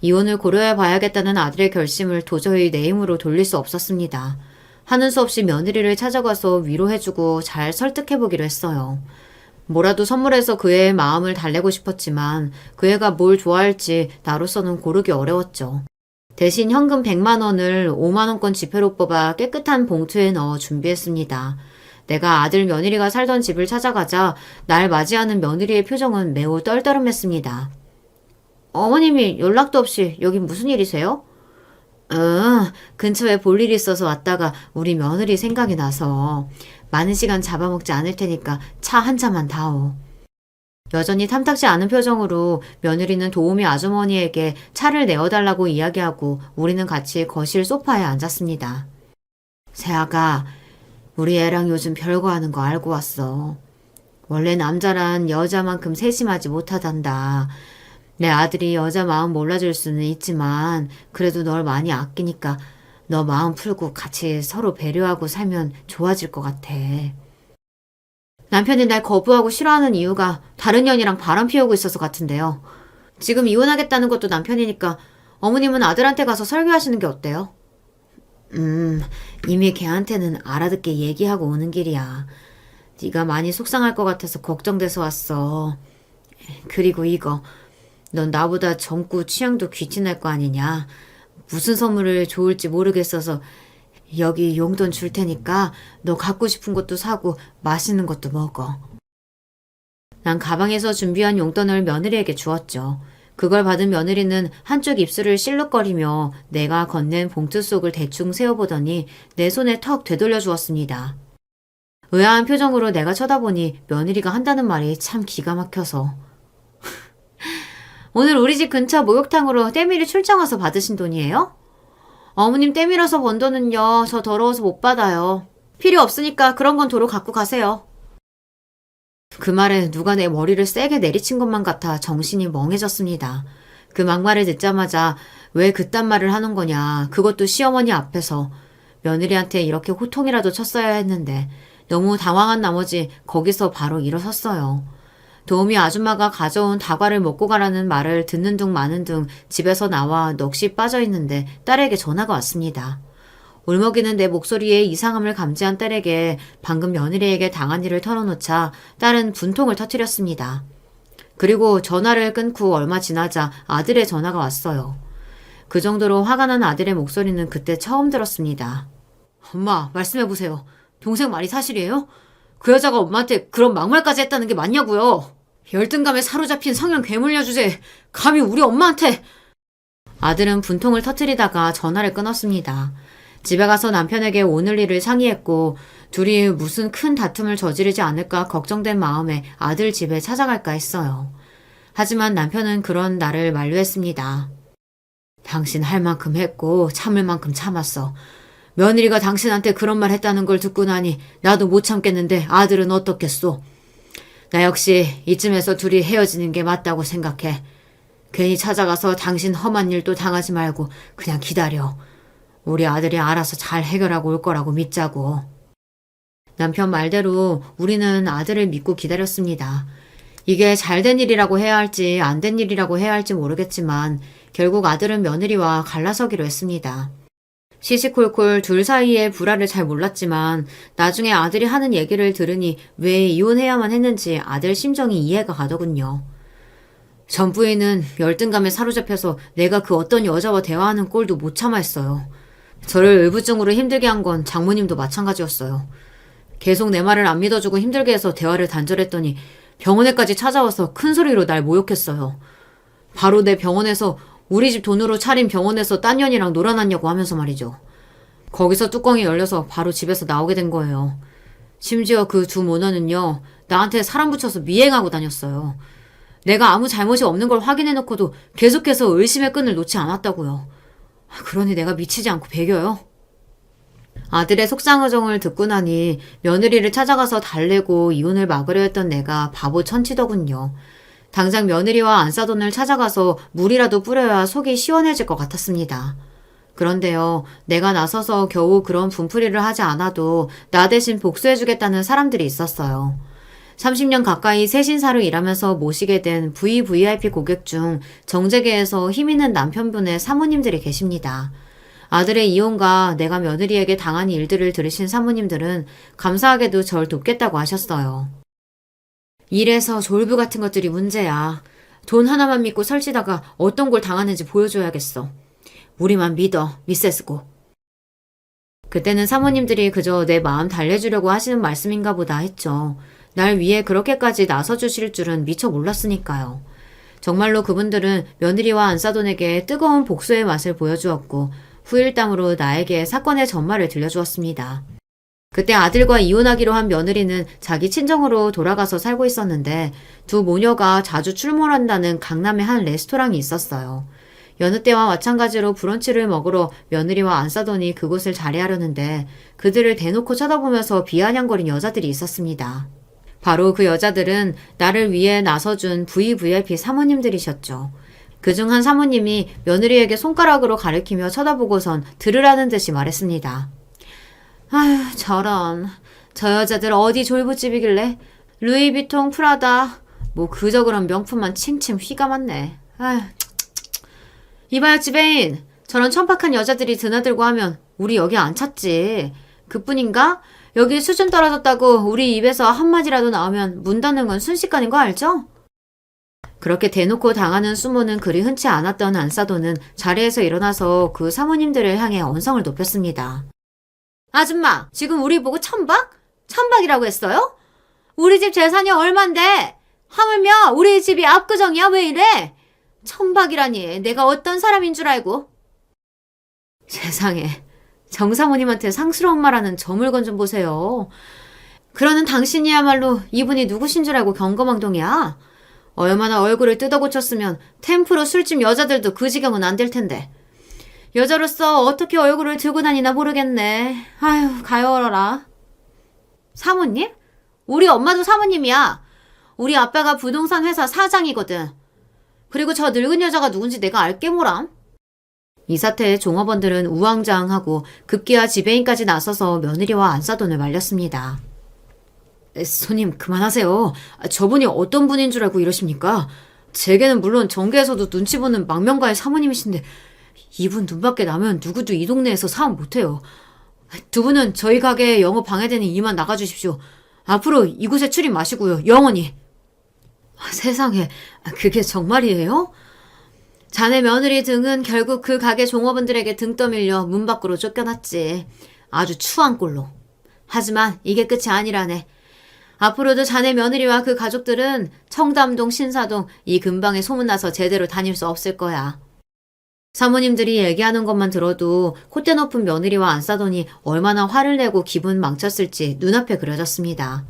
이혼을 고려해 봐야겠다는 아들의 결심을 도저히 내 힘으로 돌릴 수 없었습니다. 하는 수 없이 며느리를 찾아가서 위로해주고 잘 설득해보기로 했어요. 뭐라도 선물해서 그 애의 마음을 달래고 싶었지만 그 애가 뭘 좋아할지 나로서는 고르기 어려웠죠. 대신 현금 100만 원을 5만 원권 지폐로 뽑아 깨끗한 봉투에 넣어 준비했습니다. 내가 아들 며느리가 살던 집을 찾아가자 날 맞이하는 며느리의 표정은 매우 떨떠름했습니다. 어머님이 연락도 없이 여기 무슨 일이세요? 근처에 볼 일이 있어서 왔다가 우리 며느리 생각이 나서 많은 시간 잡아먹지 않을 테니까 차 한 잔만 다오. 여전히 탐탁지 않은 표정으로 며느리는 도우미 아주머니에게 차를 내어달라고 이야기하고 우리는 같이 거실 소파에 앉았습니다. 세아가 우리 애랑 요즘 별거 하는 거 알고 왔어. 원래 남자란 여자만큼 세심하지 못하단다. 내 아들이 여자 마음 몰라줄 수는 있지만 그래도 널 많이 아끼니까 너 마음 풀고 같이 서로 배려하고 살면 좋아질 것 같아. 남편이 날 거부하고 싫어하는 이유가 다른 년이랑 바람 피우고 있어서 같은데요. 지금 이혼하겠다는 것도 남편이니까 어머님은 아들한테 가서 설교하시는 게 어때요? 이미 걔한테는 알아듣게 얘기하고 오는 길이야. 네가 많이 속상할 것 같아서 걱정돼서 왔어. 그리고 이거 넌 나보다 젊고 취향도 귀진할 거 아니냐. 무슨 선물을 좋을지 모르겠어서 여기 용돈 줄 테니까 너 갖고 싶은 것도 사고 맛있는 것도 먹어. 난 가방에서 준비한 용돈을 며느리에게 주었죠. 그걸 받은 며느리는 한쪽 입술을 실룩거리며 내가 건넨 봉투 속을 대충 세어보더니 내 손에 턱 되돌려 주었습니다. 의아한 표정으로 내가 쳐다보니 며느리가 한다는 말이 참 기가 막혀서 오늘 우리 집 근처 목욕탕으로 때밀이 출장 와서 받으신 돈이에요? 어머님 때밀어서 번 돈은요, 저 더러워서 못 받아요. 필요 없으니까 그런 건 도로 갖고 가세요. 그 말에 누가 내 머리를 세게 내리친 것만 같아 정신이 멍해졌습니다. 그 막말을 듣자마자 왜 그딴 말을 하는 거냐, 그것도 시어머니 앞에서. 며느리한테 이렇게 호통이라도 쳤어야 했는데 너무 당황한 나머지 거기서 바로 일어섰어요. 도우미 아줌마가 가져온 다과를 먹고 가라는 말을 듣는 둥 마는 둥 집에서 나와 넋이 빠져있는데 딸에게 전화가 왔습니다. 울먹이는 내 목소리에 이상함을 감지한 딸에게 방금 며느리에게 당한 일을 털어놓자 딸은 분통을 터뜨렸습니다. 그리고 전화를 끊고 얼마 지나자 아들의 전화가 왔어요. 그 정도로 화가 난 아들의 목소리는 그때 처음 들었습니다. 엄마, 말씀해보세요. 동생 말이 사실이에요? 그 여자가 엄마한테 그런 막말까지 했다는 게 맞냐고요? 열등감에 사로잡힌 성형 괴물녀 주제 감히 우리 엄마한테. 아들은 분통을 터뜨리다가 전화를 끊었습니다. 집에 가서 남편에게 오늘 일을 상의했고 둘이 무슨 큰 다툼을 저지르지 않을까 걱정된 마음에 아들 집에 찾아갈까 했어요. 하지만 남편은 그런 나를 만류했습니다. 당신 할 만큼 했고 참을 만큼 참았어. 며느리가 당신한테 그런 말 했다는 걸 듣고 나니 나도 못 참겠는데 아들은 어떻겠소? 나 역시 이쯤에서 둘이 헤어지는 게 맞다고 생각해. 괜히 찾아가서 당신 험한 일도 당하지 말고 그냥 기다려. 우리 아들이 알아서 잘 해결하고 올 거라고 믿자고. 남편 말대로 우리는 아들을 믿고 기다렸습니다. 이게 잘된 일이라고 해야 할지 안 된 일이라고 해야 할지 모르겠지만 결국 아들은 며느리와 갈라서기로 했습니다. 시시콜콜 둘 사이의 불화를 잘 몰랐지만 나중에 아들이 하는 얘기를 들으니 왜 이혼해야만 했는지 아들 심정이 이해가 가더군요. 전 부인은 열등감에 사로잡혀서 내가 그 어떤 여자와 대화하는 꼴도 못 참아 했어요. 저를 의부증으로 힘들게 한 건 장모님도 마찬가지였어요. 계속 내 말을 안 믿어주고 힘들게 해서 대화를 단절했더니 병원에까지 찾아와서 큰 소리로 날 모욕했어요. 바로 내 병원에서 우리 집 돈으로 차린 병원에서 딴 년이랑 놀아났냐고 하면서 말이죠. 거기서 뚜껑이 열려서 바로 집에서 나오게 된 거예요. 심지어 그 두 모녀는요, 나한테 사람 붙여서 미행하고 다녔어요. 내가 아무 잘못이 없는 걸 확인해놓고도 계속해서 의심의 끈을 놓지 않았다고요. 그러니 내가 미치지 않고 배겨요. 아들의 속상어정을 듣고 나니 며느리를 찾아가서 달래고 이혼을 막으려 했던 내가 바보 천치더군요. 당장 며느리와 안사돈을 찾아가서 물이라도 뿌려야 속이 시원해질 것 같았습니다. 그런데요, 내가 나서서 겨우 그런 분풀이를 하지 않아도 나 대신 복수해주겠다는 사람들이 있었어요. 30년 가까이 세신사로 일하면서 모시게 된 VVIP 고객 중 정재계에서 힘있는 남편분의 사모님들이 계십니다. 아들의 이혼과 내가 며느리에게 당한 일들을 들으신 사모님들은 감사하게도 절 돕겠다고 하셨어요. 이래서 졸부 같은 것들이 문제야. 돈 하나만 믿고 설치다가 어떤 걸 당하는지 보여줘야겠어. 우리만 믿어, 미세스고. 그때는 사모님들이 그저 내 마음 달래주려고 하시는 말씀인가 보다 했죠. 날 위해 그렇게까지 나서주실 줄은 미처 몰랐으니까요. 정말로 그분들은 며느리와 안사돈에게 뜨거운 복수의 맛을 보여주었고 후일담으로 나에게 사건의 전말을 들려주었습니다. 그때 아들과 이혼하기로 한 며느리는 자기 친정으로 돌아가서 살고 있었는데 두 모녀가 자주 출몰한다는 강남의 한 레스토랑이 있었어요. 여느 때와 마찬가지로 브런치를 먹으러 며느리와 안사돈이 그곳을 자리하려는데 그들을 대놓고 쳐다보면서 비아냥거린 여자들이 있었습니다. 바로 그 여자들은 나를 위해 나서준 VVIP 사모님들이셨죠. 그중 한 사모님이 며느리에게 손가락으로 가리키며 쳐다보고선 들으라는 듯이 말했습니다. 아휴, 저런. 저 여자들 어디 졸부집이길래 루이비통, 프라다 뭐 그저 그런 명품만 칭칭 휘가 많네. 아휴. 이봐요, 지배인. 저런 천박한 여자들이 드나들고 하면 우리 여기 안 찾지. 그뿐인가? 여기 수준 떨어졌다고 우리 입에서 한마디라도 나오면 문 닫는 건 순식간인 거 알죠? 그렇게 대놓고 당하는 수모는 그리 흔치 않았던 안사돈은 자리에서 일어나서 그 사모님들을 향해 언성을 높였습니다. 아줌마, 지금 우리 보고 천박? 천박이라고 했어요? 우리 집 재산이 얼만데? 하물며 우리 집이 압구정이야? 왜 이래? 천박이라니 내가 어떤 사람인 줄 알고. 세상에, 정사모님한테 상스러운 말하는 저 물건 좀 보세요. 그러는 당신이야말로 이분이 누구신 줄 알고 경거망동이야. 얼마나 얼굴을 뜯어고쳤으면 템프로 술집 여자들도 그 지경은 안 될 텐데. 여자로서 어떻게 얼굴을 들고 다니나 모르겠네. 아휴, 가여워라. 사모님? 우리 엄마도 사모님이야. 우리 아빠가 부동산 회사 사장이거든. 그리고 저 늙은 여자가 누군지 내가 알게 뭐람? 이 사태에 종업원들은 우왕좌왕하고 급기야 지배인까지 나서서 며느리와 안사돈을 말렸습니다. 손님, 그만하세요. 저분이 어떤 분인 줄 알고 이러십니까? 제게는 물론 정계에서도 눈치 보는 망명가의 사모님이신데 이분 눈밖에 나면 누구도 이 동네에서 사업 못해요. 두 분은 저희 가게에 영업 방해되니 이만 나가주십시오. 앞으로 이곳에 출입 마시고요. 영원히. 세상에, 그게 정말이에요? 자네 며느리 등은 결국 그 가게 종업원들에게 등 떠밀려 문 밖으로 쫓겨났지. 아주 추한 꼴로. 하지만 이게 끝이 아니라네. 앞으로도 자네 며느리와 그 가족들은 청담동, 신사동 이 근방에 소문나서 제대로 다닐 수 없을 거야. 사모님들이 얘기하는 것만 들어도 콧대 높은 며느리와 안사돈이 얼마나 화를 내고 기분 망쳤을지 눈앞에 그려졌습니다.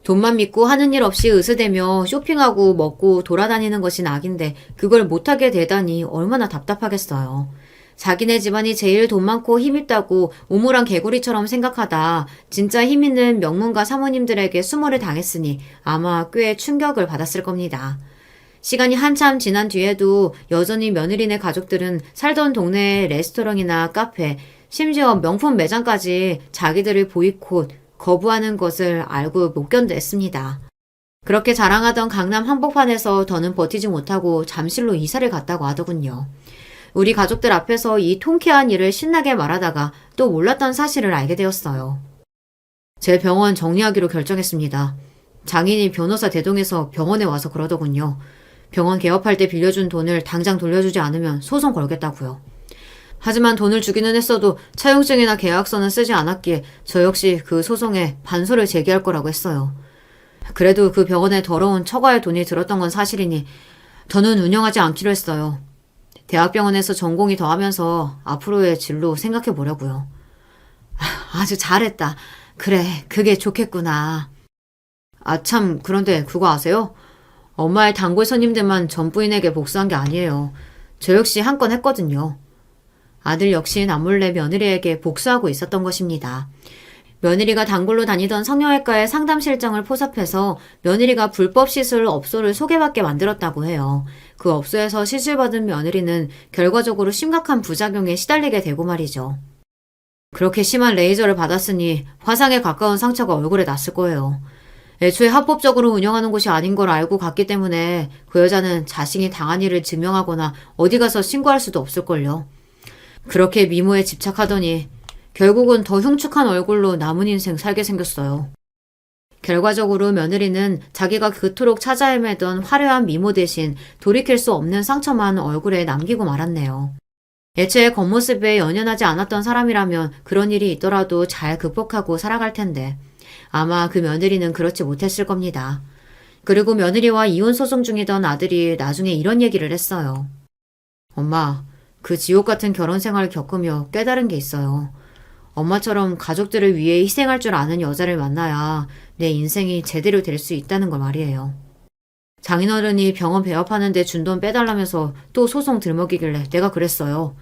돈만 믿고 하는 일 없이 으스대며 쇼핑하고 먹고 돌아다니는 것이 낙인데 그걸 못하게 되다니 얼마나 답답하겠어요. 자기네 집안이 제일 돈 많고 힘있다고 우물안 개구리처럼 생각하다 진짜 힘있는 명문가 사모님들에게 수모를 당했으니 아마 꽤 충격을 받았을 겁니다. 시간이 한참 지난 뒤에도 여전히 며느리네 가족들은 살던 동네의 레스토랑이나 카페, 심지어 명품 매장까지 자기들을 보이콧, 거부하는 것을 알고 못 견뎠습니다. 그렇게 자랑하던 강남 한복판에서 더는 버티지 못하고 잠실로 이사를 갔다고 하더군요. 우리 가족들 앞에서 이 통쾌한 일을 신나게 말하다가 또 몰랐던 사실을 알게 되었어요. 제 병원 정리하기로 결정했습니다. 장인이 변호사 대동해서 병원에 와서 그러더군요. 병원 개업할 때 빌려준 돈을 당장 돌려주지 않으면 소송 걸겠다고요. 하지만 돈을 주기는 했어도 차용증이나 계약서는 쓰지 않았기에 저 역시 그 소송에 반소를 제기할 거라고 했어요. 그래도 그 병원에 더러운 처가의 돈이 들었던 건 사실이니 더는 운영하지 않기로 했어요. 대학병원에서 전공이 더하면서 앞으로의 진로 생각해 보려고요. 아주 잘했다. 그래, 그게 좋겠구나. 아, 참, 그런데 그거 아세요? 엄마의 단골 손님들만 전 부인에게 복수한 게 아니에요. 저 역시 한 건 했거든요. 아들 역시 남몰래 며느리에게 복수하고 있었던 것입니다. 며느리가 단골로 다니던 성형외과의 상담실장을 포섭해서 며느리가 불법 시술 업소를 소개받게 만들었다고 해요. 그 업소에서 시술받은 며느리는 결과적으로 심각한 부작용에 시달리게 되고 말이죠. 그렇게 심한 레이저를 받았으니 화상에 가까운 상처가 얼굴에 났을 거예요. 애초에 합법적으로 운영하는 곳이 아닌 걸 알고 갔기 때문에 그 여자는 자신이 당한 일을 증명하거나 어디 가서 신고할 수도 없을걸요. 그렇게 미모에 집착하더니 결국은 더 흉측한 얼굴로 남은 인생 살게 생겼어요. 결과적으로 며느리는 자기가 그토록 찾아 헤매던 화려한 미모 대신 돌이킬 수 없는 상처만 얼굴에 남기고 말았네요. 애초에 겉모습에 연연하지 않았던 사람이라면 그런 일이 있더라도 잘 극복하고 살아갈 텐데 아마 그 며느리는 그렇지 못했을 겁니다. 그리고 며느리와 이혼 소송 중이던 아들이 나중에 이런 얘기를 했어요. 엄마, 그 지옥 같은 결혼 생활을 겪으며 깨달은 게 있어요. 엄마처럼 가족들을 위해 희생할 줄 아는 여자를 만나야 내 인생이 제대로 될 수 있다는 걸 말이에요. 장인어른이 병원 배업하는데 준 돈 빼달라면서 또 소송 들먹이길래 내가 그랬어요.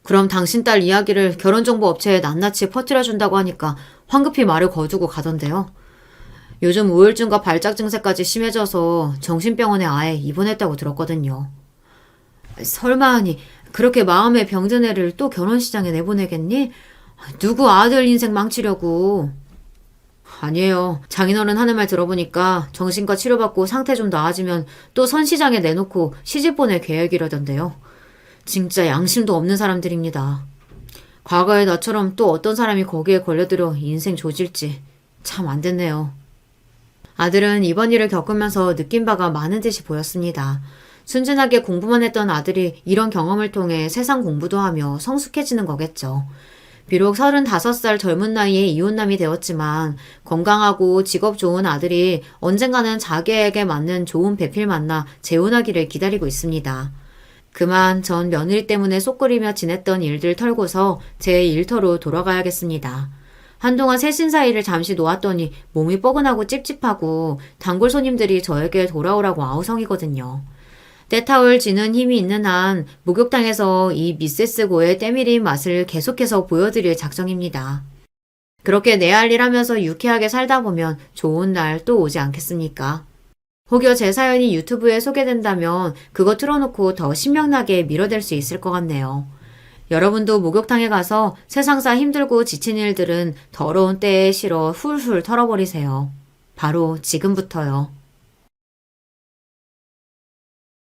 그럼 당신 딸 이야기를 결혼정보업체에 낱낱이 퍼뜨려준다고 하니까 황급히 말을 거두고 가던데요. 요즘 우울증과 발작 증세까지 심해져서 정신병원에 아예 입원했다고 들었거든요. 설마 하니 그렇게 마음에 병든 애를 또 결혼시장에 내보내겠니? 누구 아들 인생 망치려고. 아니에요. 장인어른 하는 말 들어보니까 정신과 치료받고 상태 좀 나아지면 또 선시장에 내놓고 시집 보낼 계획이라던데요. 진짜 양심도 없는 사람들입니다. 과거에 나처럼 또 어떤 사람이 거기에 걸려들어 인생 조질지 참 안 됐네요. 아들은 이번 일을 겪으면서 느낀 바가 많은 듯이 보였습니다. 순진하게 공부만 했던 아들이 이런 경험을 통해 세상 공부도 하며 성숙해지는 거겠죠. 비록 35살 젊은 나이에 이혼남이 되었지만 건강하고 직업 좋은 아들이 언젠가는 자기에게 맞는 좋은 배필 만나 재혼하기를 기다리고 있습니다. 그만 전 며느리 때문에 쏙거리며 지냈던 일들 털고서 제 일터로 돌아가야겠습니다. 한동안 새신 사이를 잠시 놓았더니 몸이 뻐근하고 찝찝하고 단골 손님들이 저에게 돌아오라고 아우성이거든요. 때타올 지는 힘이 있는 한 목욕탕에서 이 미세스 고의 때밀인 맛을 계속해서 보여드릴 작정입니다. 그렇게 내 할 일 하면서 유쾌하게 살다 보면 좋은 날 또 오지 않겠습니까? 혹여 제 사연이 유튜브에 소개된다면 그거 틀어놓고 더 신명나게 밀어댈 수 있을 것 같네요. 여러분도 목욕탕에 가서 세상사 힘들고 지친 일들은 더러운 때에 실어 훌훌 털어버리세요. 바로 지금부터요.